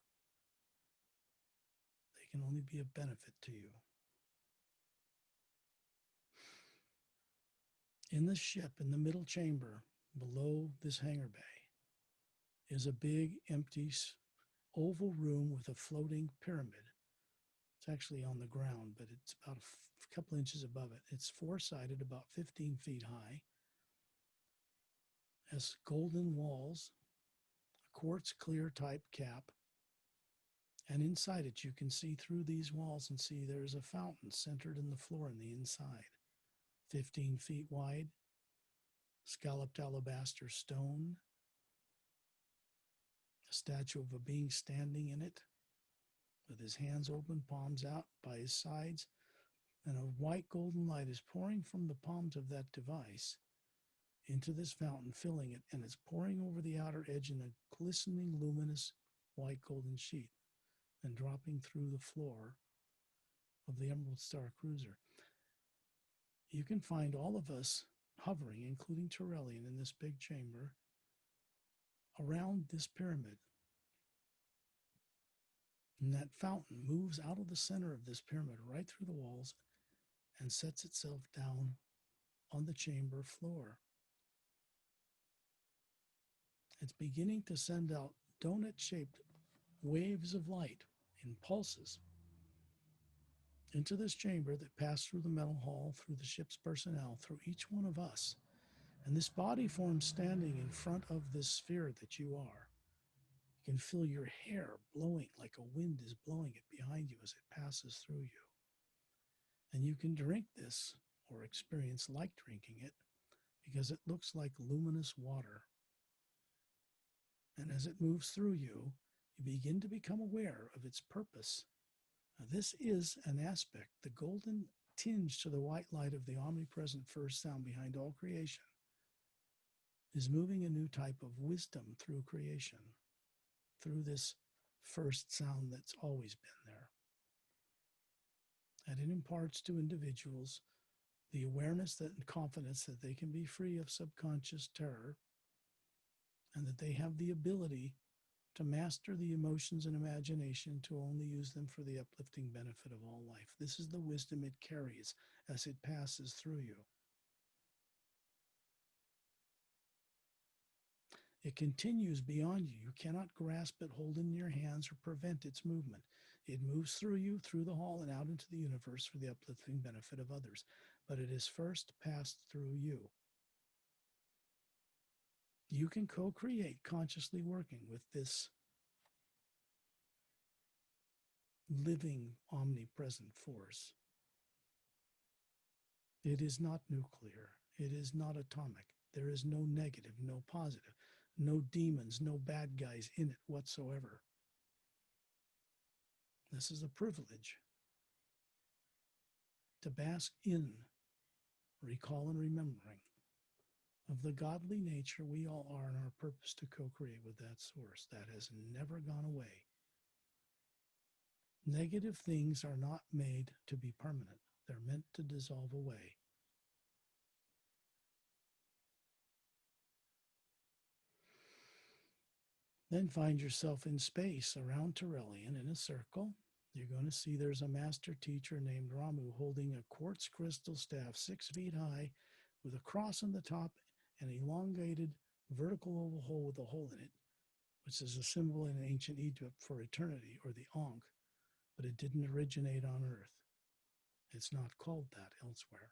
They can only be of benefit to you. In the ship, in the middle chamber, below this hangar bay, is a big, empty, oval room with a floating pyramid. It's actually on the ground, but it's about a couple inches above it. It's 4-sided, about 15 feet high, has golden walls, a quartz clear type cap, and inside it you can see through these walls and see there's a fountain centered in the floor on the inside, 15 feet wide, scalloped alabaster stone, a statue of a being standing in it, with his hands open, palms out by his sides, and a white golden light is pouring from the palms of that device into this fountain, filling it, and it's pouring over the outer edge in a glistening, luminous white golden sheet and dropping through the floor of the Emerald Star Cruiser. You can find all of us hovering, including Turellian, in this big chamber around this pyramid. And that fountain moves out of the center of this pyramid right through the walls and sets itself down on the chamber floor. It's beginning to send out donut-shaped waves of light in pulses into this chamber that pass through the metal hall, through the ship's personnel, through each one of us. And this body form standing in front of this sphere that you are. You can feel your hair blowing like a wind is blowing it behind you as it passes through you. And you can drink this or experience like drinking it because it looks like luminous water. And as it moves through you, you begin to become aware of its purpose. Now, this is an aspect, the golden tinge to the white light of the omnipresent first sound behind all creation is moving a new type of wisdom through creation, through this first sound that's always been there. And it imparts to individuals the awareness that and confidence that they can be free of subconscious terror and that they have the ability to master the emotions and imagination to only use them for the uplifting benefit of all life. This is the wisdom it carries as it passes through you. It continues beyond you. You cannot grasp it, hold it in your hands, or prevent its movement. It moves through you, through the hall, and out into the universe for the uplifting benefit of others. But it is first passed through you. You can co-create consciously working with this living, omnipresent force. It is not nuclear. It is not atomic. There is no negative, no positive, no demons, no bad guys in it whatsoever. This is a privilege to bask in, recall, and remembering of the godly nature we all are and our purpose to co-create with that source. That has never gone away. Negative things are not made to be permanent. They're meant to dissolve away. Then find yourself in space around Turellian in a circle. You're going to see there's a master teacher named Ramu holding a quartz crystal staff 6 feet high with a cross on the top and an elongated vertical oval hole with a hole in it, which is a symbol in ancient Egypt for eternity, or the Ankh, but it didn't originate on Earth. It's not called that elsewhere.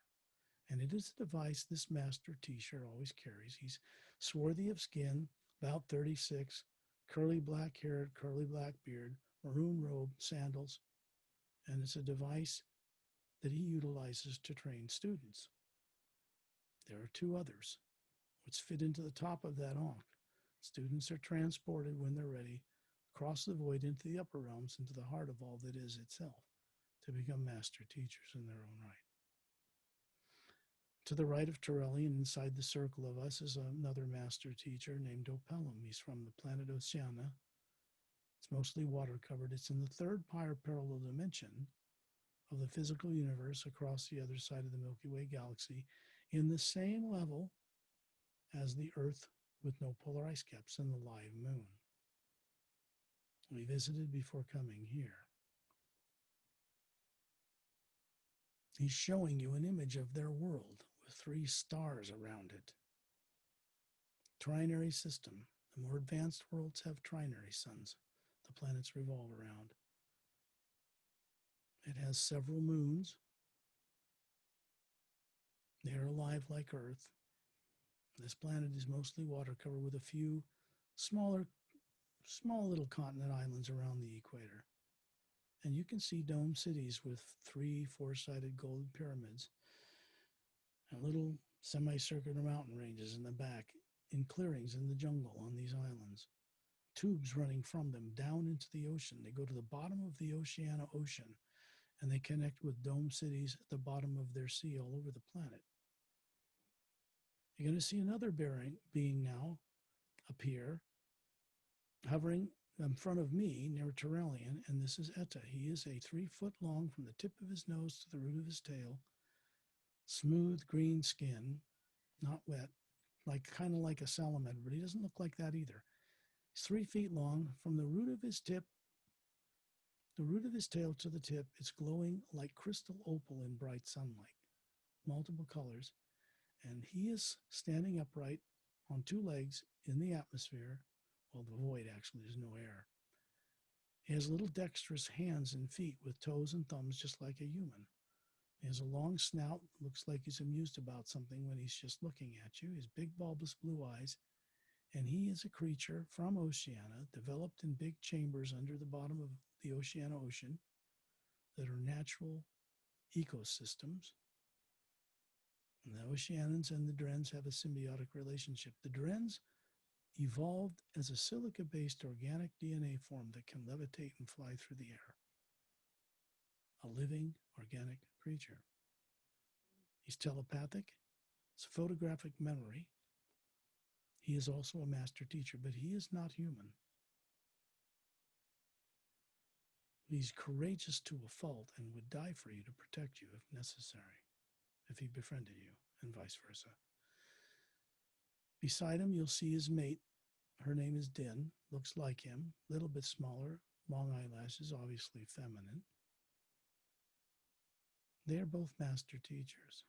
And it is a device this master teacher always carries. He's swarthy of skin, about 36, curly black hair, curly black beard, maroon robe, sandals, and it's a device that he utilizes to train students. There are 2 others which fit into the top of that ankh. Students are transported when they're ready across the void into the upper realms, into the heart of all that is itself, to become master teachers in their own right. To the right of Turellian, inside the circle of us, is another master teacher named Opelum. He's from the planet Oceana. It's mostly water covered. It's in the 3rd parallel dimension of the physical universe across the other side of the Milky Way galaxy, in the same level as the Earth with no polar ice caps and the live moon. We visited before coming here. He's showing you an image of their world with 3 stars around it. Trinary system. The more advanced worlds have trinary suns. The planets revolve around. It has several moons. They are alive like Earth. This planet is mostly water covered with a few small little continent islands around the equator. And you can see dome cities with 3 4-sided golden pyramids and little semicircular mountain ranges in the back, in clearings in the jungle on these islands. tubes running from them down into the ocean. They go to the bottom of the Ocean and they connect with dome cities at the bottom of their sea all over the planet. You're going to see another being now appear, hovering in front of me near Turallion, and this is Etta. He is a 3 foot long from the tip of his nose to the root of his tail, smooth green skin, not wet, like kind of like a salamander, but he doesn't look like that either. He's 3 feet long from the root of his tip, the root of his tail to the tip. It's glowing like crystal opal in bright sunlight, multiple colors, and he is standing upright on 2 legs in the atmosphere. Well, the void, actually, there's no air. He has little dexterous hands and feet with toes and thumbs just like a human. He has a long snout, looks like he's amused about something when he's just looking at you. His big bulbous blue eyes, and he is a creature from Oceania, developed in big chambers under the bottom of the Ocean that are natural ecosystems. And the Oceanians and the Drens have a symbiotic relationship. The Drens evolved as a silica-based organic DNA form that can levitate and fly through the air. A living organic creature. He's telepathic. It's photographic memory. He is also a master teacher, but he is not human. He's courageous to a fault and would die for you to protect you if necessary, if he befriended you, and vice versa. Beside him, you'll see his mate. Her name is Din, looks like him, a little bit smaller, long eyelashes, obviously feminine. They are both master teachers,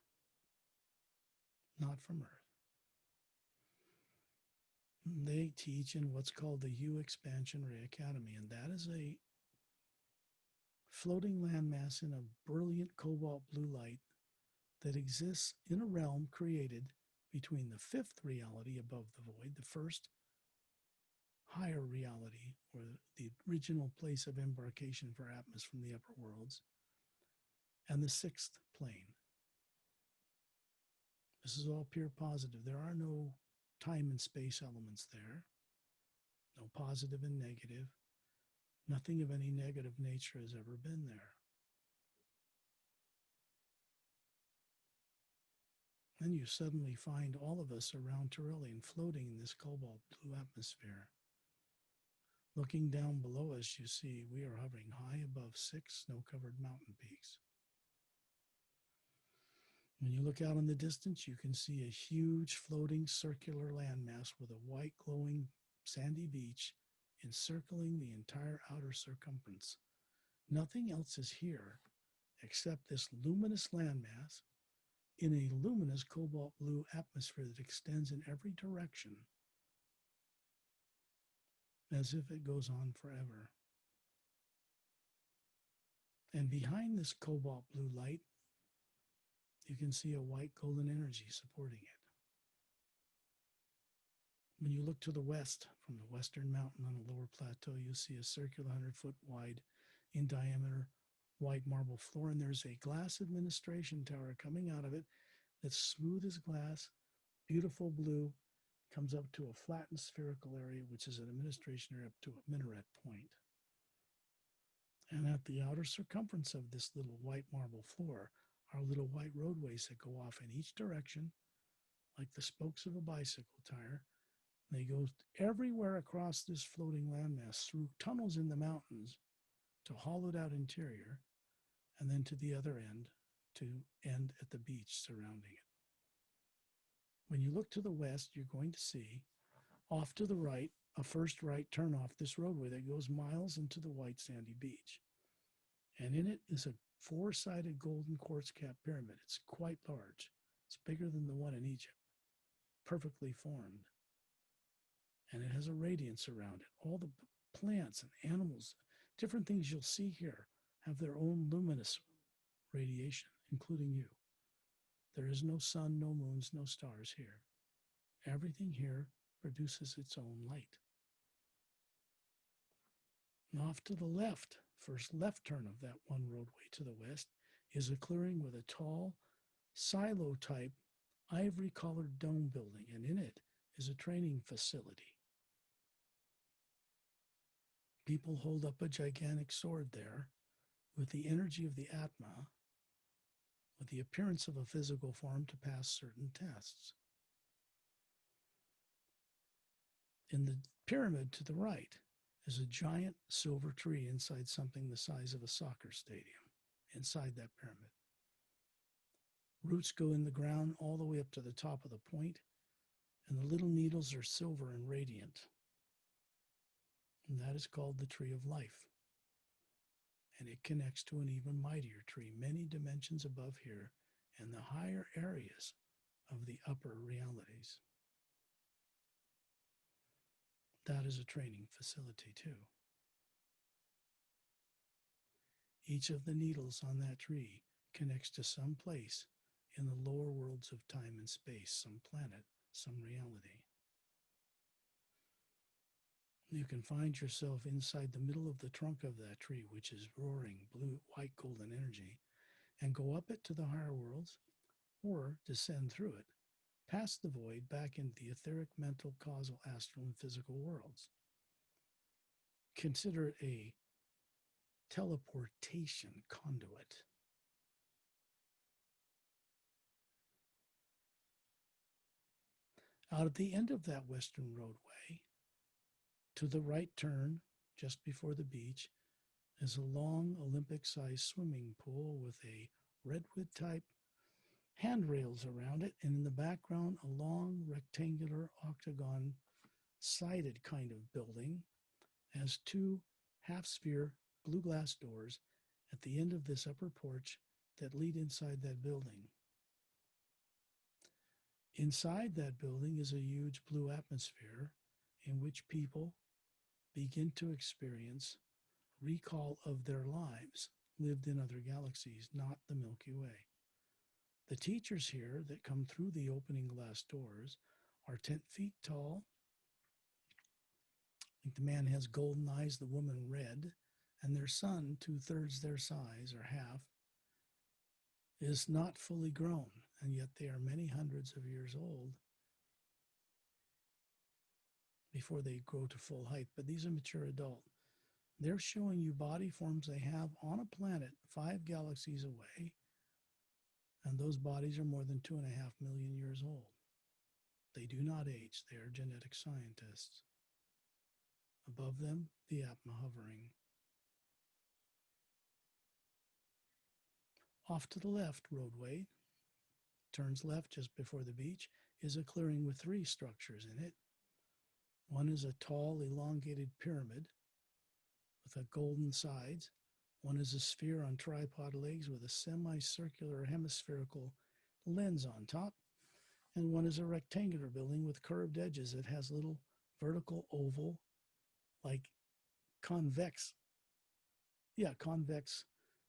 not from Earth. They teach in what's called the U Expansion Ray Academy, and that is a floating landmass in a brilliant cobalt blue light that exists in a realm created between the fifth reality above the void, the first higher reality, or the original place of embarkation for Atmos from the upper worlds, and the sixth plane. This is all pure positive. There are no time and space elements there, no positive and negative. Nothing of any negative nature has ever been there. Then you suddenly find all of us around Turallion floating in this cobalt blue atmosphere. Looking down below us, you see we are hovering high above 6 snow-covered mountain peaks. When you look out in the distance, you can see a huge floating circular landmass with a white glowing sandy beach encircling the entire outer circumference. Nothing else is here except this luminous landmass in a luminous cobalt blue atmosphere that extends in every direction as if it goes on forever. And behind this cobalt blue light, you can see a white golden energy supporting it. When you look to the west, from the western mountain on the lower plateau, you'll see a circular 100-foot wide in diameter white marble floor, and there's a glass administration tower coming out of it that's smooth as glass, beautiful blue, comes up to a flattened spherical area, which is an administration area up to a minaret point. And at the outer circumference of this little white marble floor are little white roadways that go off in each direction, like the spokes of a bicycle tire. They go everywhere across this floating landmass, through tunnels in the mountains to hollowed out interior, and then to the other end to end at the beach surrounding it. When you look to the west, you're going to see off to the right, a first right turn off this roadway that goes miles into the white sandy beach. And in it is a 4-sided golden quartz cap pyramid. It's quite large. It's bigger than the one in Egypt, perfectly formed. And it has a radiance around it. All the plants and animals, different things you'll see here, have their own luminous radiation, including you. There is no sun, no moons, no stars here. Everything here produces its own light. And off to the left, first left turn of that one roadway to the west, is a clearing with a tall, silo-type, ivory-colored dome building, and in it is a training facility. People hold up a gigantic sword there with the energy of the Atma, with the appearance of a physical form to pass certain tests. In the pyramid to the right is a giant silver tree inside something the size of a soccer stadium, inside that pyramid. Roots go in the ground all the way up to the top of the point, and the little needles are silver and radiant. And that is called the tree of life. And it connects to an even mightier tree, many dimensions above here, and the higher areas of the upper realities. That is a training facility, too. Each of the needles on that tree connects to some place in the lower worlds of time and space, some planet, some reality. You can find yourself inside the middle of the trunk of that tree, which is roaring blue, white, golden energy, and go up it to the higher worlds, or descend through it, past the void, back into the etheric, mental, causal, astral, and physical worlds. Consider it a teleportation conduit. Out at the end of that western roadway, to the right turn, just before the beach, is a long Olympic-sized swimming pool with a redwood-type handrails around it, and in the background, a long rectangular octagon-sided kind of building has two half-sphere blue glass doors at the end of this upper porch that lead inside that building. Inside that building is a huge blue atmosphere in which people begin to experience recall of their lives lived in other galaxies, not the Milky Way. The teachers here that come through the opening glass doors are 10 feet tall. I think the man has golden eyes, the woman red, and their son, 2/3 their size or half, is not fully grown, and yet they are many hundreds of years old before they grow to full height. But these are mature adult. They're showing you body forms they have on a planet 5 galaxies away, and those bodies are more than 2.5 million years old. They do not age. They are genetic scientists. Above them, the Atma hovering. Off to the left roadway, turns left just before the beach, is a clearing with 3 structures in it. One is a tall, elongated pyramid with a golden sides. One is a sphere on tripod legs with a semicircular hemispherical lens on top. And one is a rectangular building with curved edges. It has little vertical oval, like convex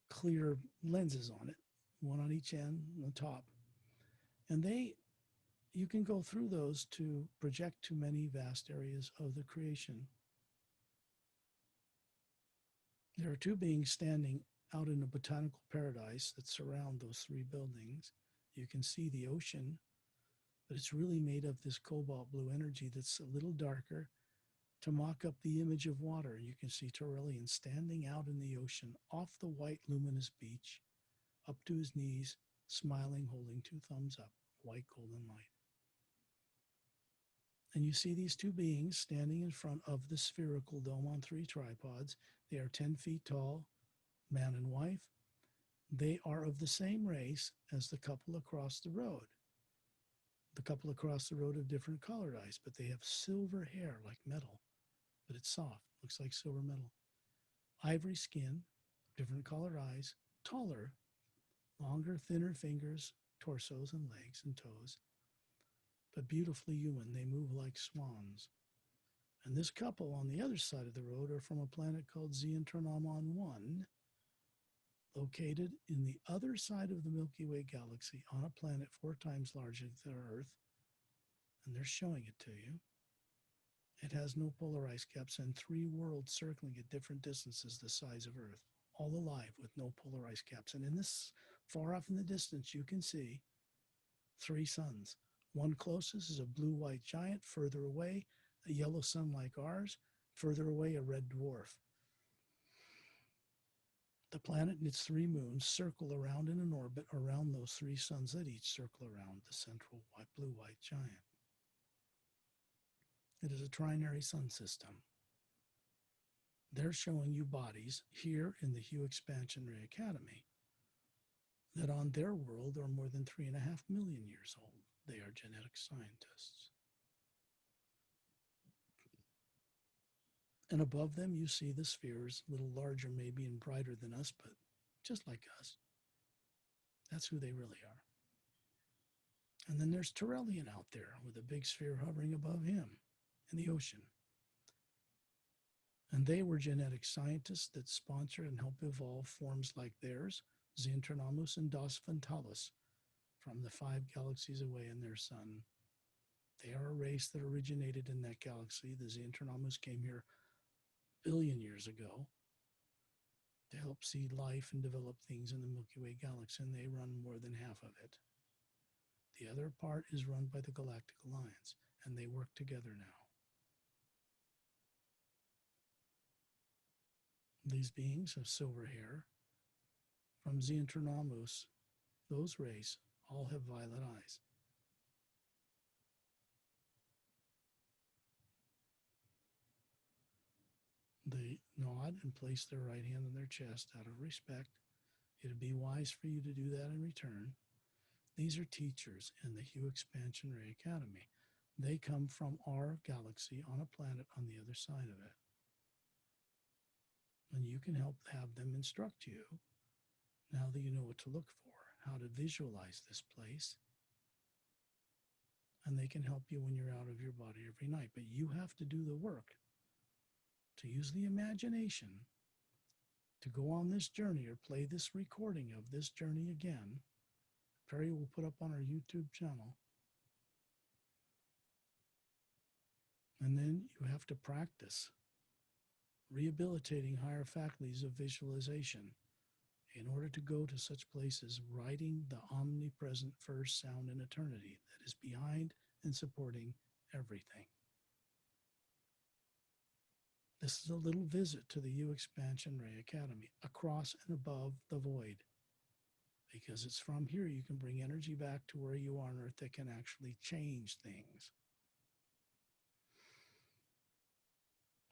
clear lenses on it, one on each end, on the top. And you can go through those to project to many vast areas of the creation. There are 2 beings standing out in a botanical paradise that surround those 3 buildings. You can see the ocean, but it's really made of this cobalt blue energy that's a little darker to mock up the image of water. You can see Turellian standing out in the ocean off the white luminous beach, up to his knees, smiling, holding 2 thumbs up, white golden light. And you see these 2 beings standing in front of the spherical dome on 3 tripods. They are 10 feet tall, man and wife. They are of the same race as the couple across the road. The couple across the road have different colored eyes, but they have silver hair like metal, but it's soft, looks like silver metal. Ivory skin, different colored eyes, taller, longer, thinner fingers, torsos and legs and toes, but beautifully human. They move like swans. And this couple on the other side of the road are from a planet called Xeontranomon 1, located in the other side of the Milky Way galaxy on a planet 4 times larger than Earth. And they're showing it to you. It has no polar ice caps and 3 worlds circling at different distances the size of Earth, all alive with no polar ice caps. And in this, far off in the distance, you can see 3 suns. One closest is a blue-white giant. Further away, a yellow sun like ours. Further away, a red dwarf. The planet and its three moons circle around in an orbit around those three suns that each circle around the central blue-white giant. It is a trinary sun system. They're showing you bodies here in the Hue Expansion Ray Academy that on their world are more than 3.5 million years old. They are genetic scientists. And above them, you see the spheres, a little larger maybe and brighter than us, but just like us. That's who they really are. And then there's Turellian out there with a big sphere hovering above him in the ocean. And they were genetic scientists that sponsored and helped evolve forms like theirs, Xantronamus and Dos Frontalis, from the 5 galaxies away in their sun. They are a race that originated in that galaxy. The Xantronamus came here a billion years ago to help seed life and develop things in the Milky Way galaxy, and they run more than half of it. The other part is run by the Galactic Alliance, and they work together now. These beings have silver hair. From Xantronamus, those rays all have violet eyes. They nod and place their right hand on their chest out of respect. It would be wise for you to do that in return. These are teachers in the Hue Expansion Ray Academy. They come from our galaxy on a planet on the other side of it. And you can help have them instruct you now that you know what to look for, how to visualize this place. And they can help you when you're out of your body every night. But you have to do the work to use the imagination to go on this journey or play this recording of this journey again. Perry will put up on our YouTube channel. And then you have to practice rehabilitating higher faculties of visualization in order to go to such places, writing the omnipresent first sound in eternity that is behind and supporting everything. This is a little visit to the Hue Expansion Ray Academy, across and above the void. Because it's from here you can bring energy back to where you are on Earth that can actually change things.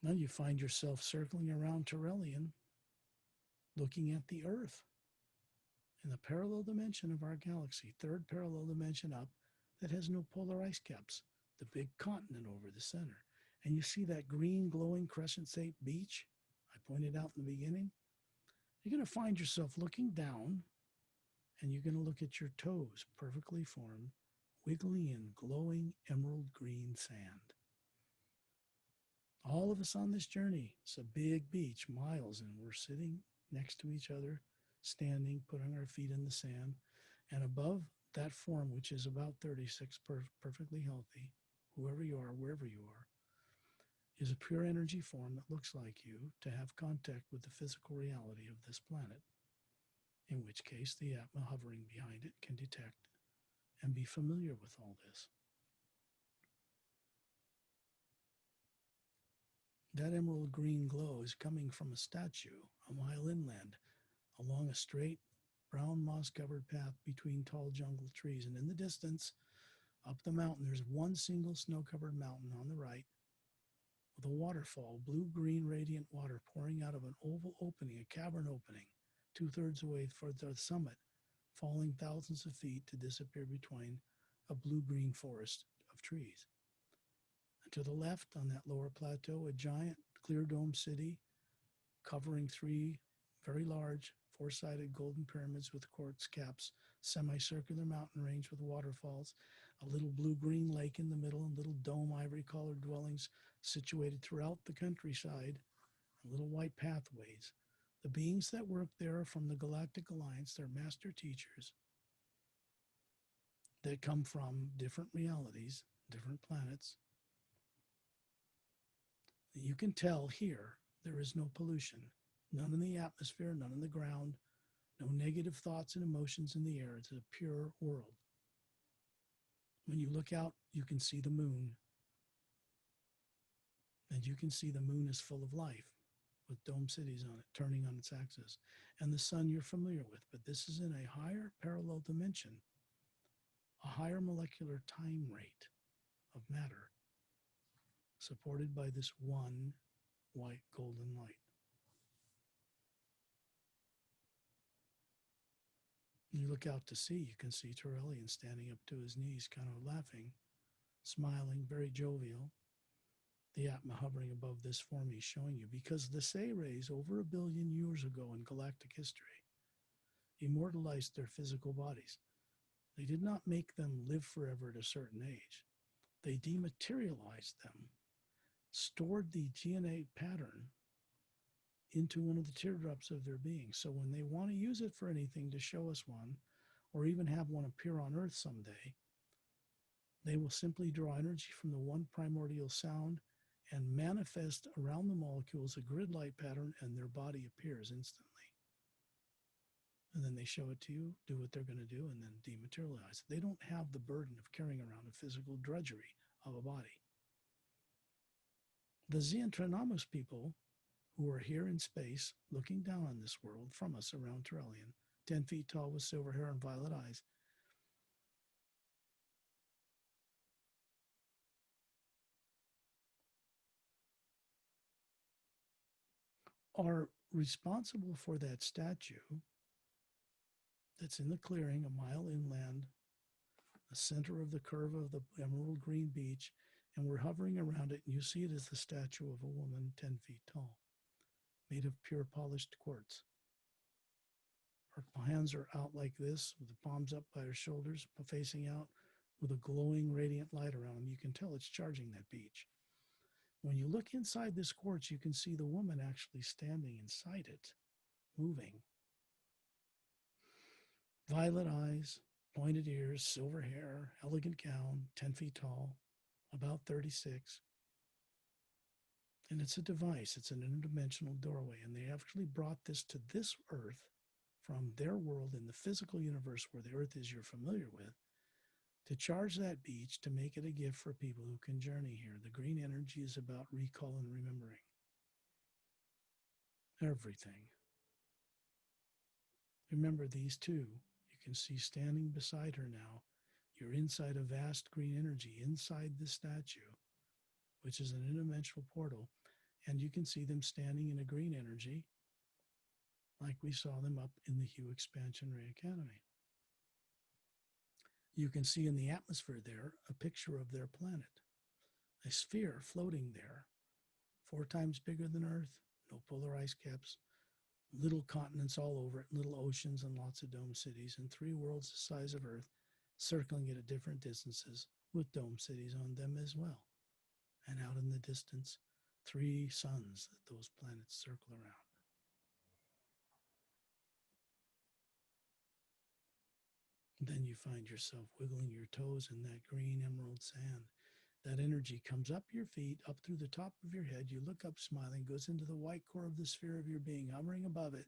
Now you find yourself circling around Turellian, looking at the Earth in the parallel dimension of our galaxy, third parallel dimension up, that has no polar ice caps, the big continent over the center. And you see that green glowing crescent-shaped beach I pointed out in the beginning? You're going to find yourself looking down, and you're going to look at your toes, perfectly formed, wiggly in glowing emerald green sand. All of us on this journey, it's a big beach, miles, and we're sitting next to each other, standing, putting our feet in the sand. And above that form, which is about 36, perfectly healthy, whoever you are, wherever you are, is a pure energy form that looks like you to have contact with the physical reality of this planet, in which case the Atma hovering behind it can detect and be familiar with all this. That emerald green glow is coming from a statue a mile inland along a straight brown moss-covered path between tall jungle trees. And in the distance, up the mountain, there's one single snow-covered mountain on the right with a waterfall, blue-green radiant water pouring out of an oval opening, a cavern opening, 2/3 away for the summit, falling thousands of feet to disappear between a blue-green forest of trees. And to the left, on that lower plateau, a giant clear dome city covering 3 very large four-sided golden pyramids with quartz caps, semicircular mountain range with waterfalls, a little blue-green lake in the middle, and little dome ivory-colored dwellings situated throughout the countryside, and little white pathways. The beings that work there are from the Galactic Alliance. They're master teachers that come from different realities, different planets. You can tell here there is no pollution, none in the atmosphere, none in the ground, no negative thoughts and emotions in the air. It's a pure world. When you look out, you can see the moon. And you can see the moon is full of life with dome cities on it, turning on its axis, and the sun you're familiar with. But this is in a higher parallel dimension, a higher molecular time rate of matter, supported by this one white golden light. You look out to sea, you can see Turellian standing up to his knees, kind of laughing, smiling, very jovial. The Atma hovering above this form he's showing you, because the Say rays over 1 billion years ago in galactic history immortalized their physical bodies. They did not make them live forever at a certain age. They dematerialized them, stored the DNA pattern into one of the teardrops of their being. So when they want to use it for anything, to show us one, or even have one appear on Earth someday, they will simply draw energy from the one primordial sound and manifest around the molecules a grid light pattern, and their body appears instantly. And then they show it to you, do what they're going to do, and then dematerialize. They don't have the burden of carrying around a physical drudgery of a body. The Xentronomos people, who are here in space, looking down on this world from us around Turellian, 10 feet tall with silver hair and violet eyes, are responsible for that statue that's in the clearing a mile inland, the center of the curve of the emerald green beach, and we're hovering around it, and you see it as the statue of a woman 10 feet tall, made of pure polished quartz. Her hands are out like this, with the palms up by her shoulders, facing out, with a glowing, radiant light around them. You can tell it's charging that beach. When you look inside this quartz, you can see the woman actually standing inside it, moving. Violet eyes, pointed ears, silver hair, elegant gown, 10 feet tall, about 36. And it's a device, it's an interdimensional doorway. And they actually brought this to this Earth from their world in the physical universe, where the Earth is you're familiar with, to charge that beach, to make it a gift for people who can journey here. The green energy is about recall and remembering everything. Remember these two. You can see standing beside her now. You're inside a vast green energy, inside the statue, which is an interdimensional portal. And you can see them standing in a green energy, like we saw them up in the Hue Expansion Ray Academy. You can see in the atmosphere there a picture of their planet, a sphere floating there, 4 times bigger than Earth, no polar ice caps, little continents all over it, little oceans and lots of dome cities, and 3 worlds the size of Earth, circling it at different distances with dome cities on them as well. And out in the distance, 3 suns that those planets circle around. Then you find yourself wiggling your toes in that green emerald sand. That energy comes up your feet, up through the top of your head. You look up smiling, goes into the white core of the sphere of your being, hovering above it,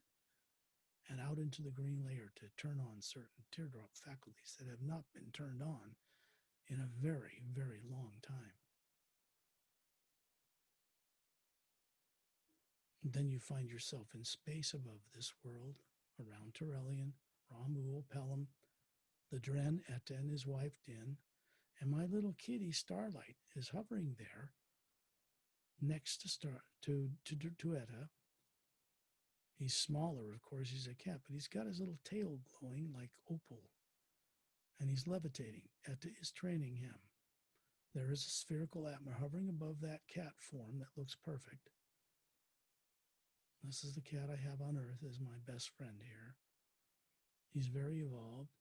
and out into the green layer to turn on certain teardrop faculties that have not been turned on in a very, very long time. And then you find yourself in space above this world, around Turellian, Ramu, Pelham, the Dren, Etta, and his wife Din, and my little kitty Starlight is hovering there next to Etta. He's smaller, of course, he's a cat, but he's got his little tail glowing like opal, and he's levitating. Etta is training him. There is a spherical Atma hovering above that cat form that looks perfect. This is the cat I have on Earth as my best friend here. He's very evolved,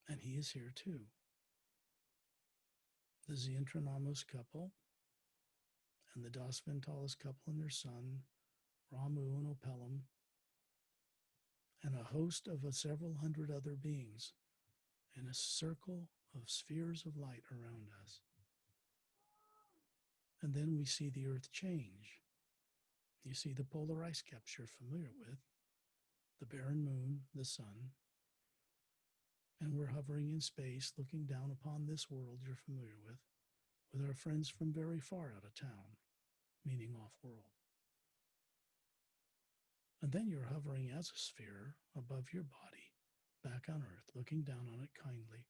and he is here too. The Xentronomos couple and the Das Ventalis couple and their son, Ramu and Opelum, and a host of several hundred other beings in a circle of spheres of light around us. And then we see the Earth change. You see the polar ice caps you're familiar with, the barren moon, the sun, and we're hovering in space, looking down upon this world you're familiar with our friends from very far out of town, meaning off-world. And then you're hovering as a sphere above your body, back on Earth, looking down on it kindly,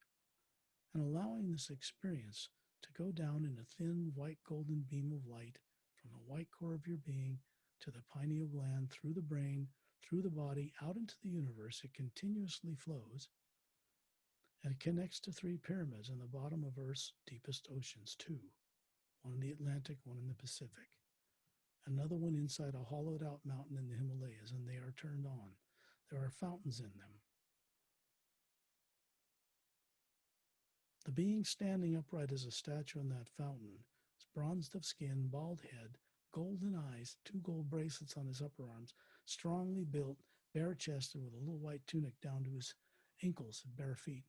and allowing this experience to go down in a thin white golden beam of light from the white core of your being to the pineal gland, through the brain, through the body, out into the universe. It continuously flows, and it connects to three pyramids in the bottom of Earth's deepest oceans, two, one in the Atlantic, one in the Pacific. Another one inside a hollowed out mountain in the Himalayas, and they are turned on. There are fountains in them. The being standing upright as a statue in that fountain is bronzed of skin, bald head, golden eyes, two gold bracelets on his upper arms, strongly built, bare chested, with a little white tunic down to his ankles and bare feet.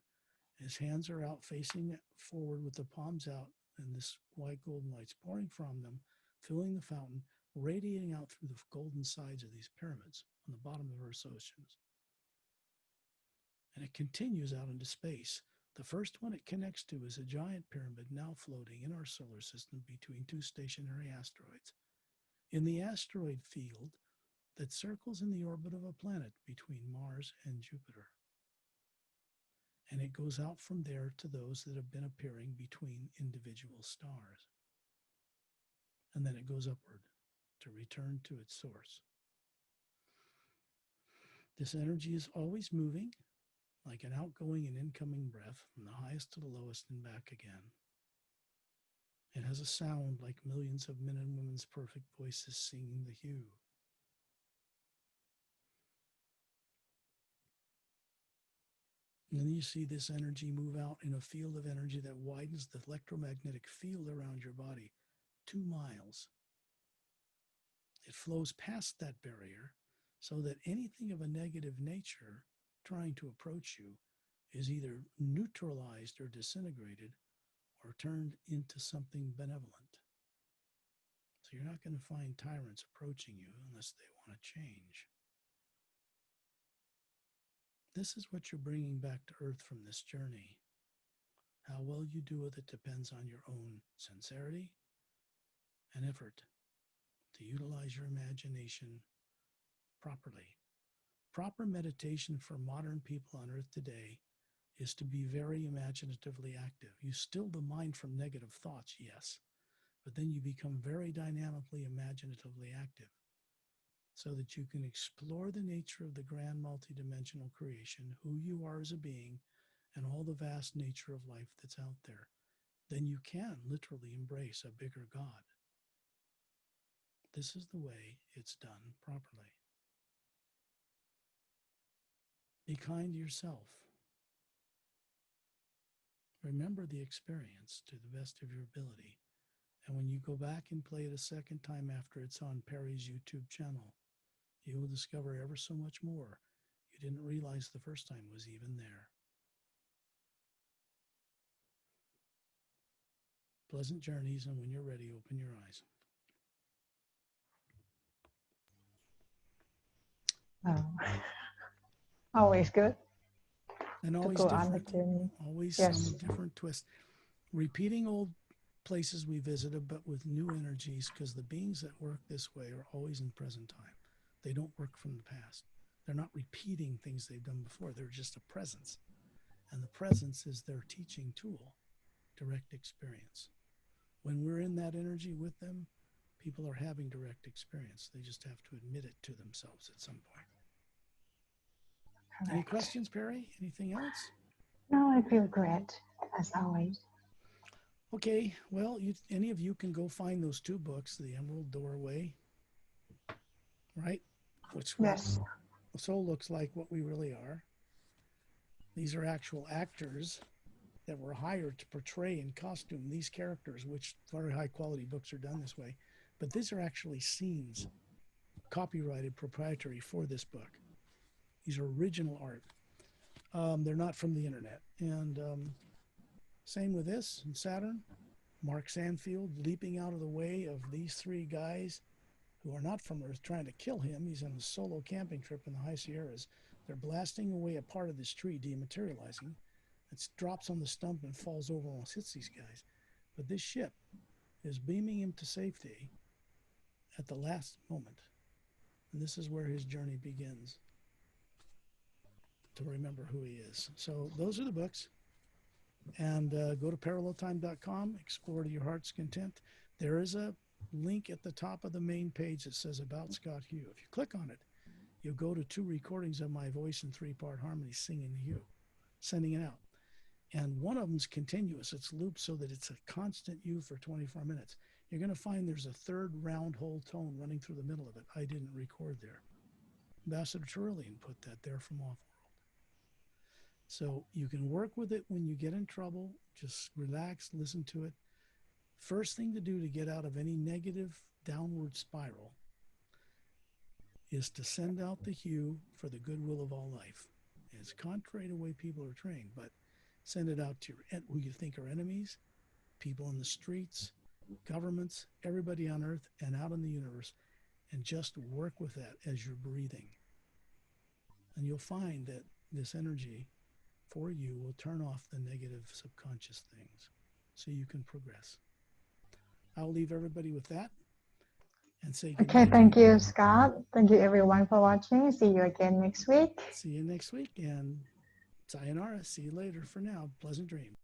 His hands are out facing forward with the palms out, and this white golden light's pouring from them, filling the fountain, radiating out through the golden sides of these pyramids on the bottom of Earth's oceans. And it continues out into space. The first one it connects to is a giant pyramid now floating in our solar system between two stationary asteroids, in the asteroid field that circles in the orbit of a planet between Mars and Jupiter. And it goes out from there to those that have been appearing between individual stars. And then it goes upward to return to its source. This energy is always moving, like an outgoing and incoming breath, from the highest to the lowest and back again. It has a sound like millions of men and women's perfect voices singing the hue. And then you see this energy move out in a field of energy that widens the electromagnetic field around your body 2 miles. It flows past that barrier so that anything of a negative nature trying to approach you is either neutralized or disintegrated or turned into something benevolent. So you're not going to find tyrants approaching you unless they want to change. This is what you're bringing back to Earth from this journey. How well you do with it depends on your own sincerity and effort to utilize your imagination properly. Proper meditation for modern people on Earth today is to be very imaginatively active. You still the mind from negative thoughts, yes, but then you become very dynamically imaginatively active so that you can explore the nature of the grand multidimensional creation, who you are as a being, and all the vast nature of life that's out there. Then you can literally embrace a bigger God. This is the way it's done properly. Be kind to yourself. Remember the experience to the best of your ability. And when you go back and play it a second time after it's on Perry's YouTube channel, you will discover ever so much more you didn't realize the first time was even there. Pleasant journeys, and when you're ready, open your eyes.
Oh, always good
And
to
always
go on the
different,
journey.
always some
Yes.
different twist. Repeating old places we visited, but with new energies, because the beings that work this way are always in present time. They don't work from the past. They're not repeating things they've done before. They're just a presence. And the presence is their teaching tool, direct experience. When we're in that energy with them, people are having direct experience. They just have to admit it to themselves at some point. Any
Correct.
questions, Perry? Anything else?
No, I feel great as always.
Okay, well, any of you can go find those two books, The Emerald Doorway, right? Which what
Yes.
the soul looks like what we really are. These are actual actors that were hired to portray in costume these characters, which very high quality books are done this way. But these are actually scenes, copyrighted, proprietary for this book. These are original art. They're not from the internet. And same with this in Saturn. Mark Sanfield leaping out of the way of these three guys who are not from Earth trying to kill him. He's on a solo camping trip in the high Sierras. They're blasting away a part of this tree, dematerializing. It drops on the stump and falls over, almost hits these guys. But this ship is beaming him to safety at the last moment. And this is where his journey begins to remember who he is. So those are the books. And go to paralleltime.com, explore to your heart's content. There is a link at the top of the main page that says About Scott Hugh. If you click on it, you'll go to 2 recordings of my voice in 3-part harmony singing Hugh, sending it out. And one of them's continuous. It's looped so that it's a constant U for 24 minutes. You're going to find there's a third round hole tone running through the middle of it. I didn't record there. Ambassador Trillian put that there from Off-World. So you can work with it when you get in trouble. Just relax, listen to it. First thing to do to get out of any negative downward spiral is to send out the hue for the goodwill of all life. It's contrary to the way people are trained, but send it out to who you think are enemies, people in the streets, governments, everybody on earth and out in the universe, and just work with that as you're breathing. And you'll find that this energy for you will turn off the negative subconscious things so you can progress. I'll leave everybody with that and say good
Okay,
night.
thank you, Scott. Thank you, everyone, for watching. See you again next week.
See you next week, and sayonara. See you later. For now, pleasant dreams.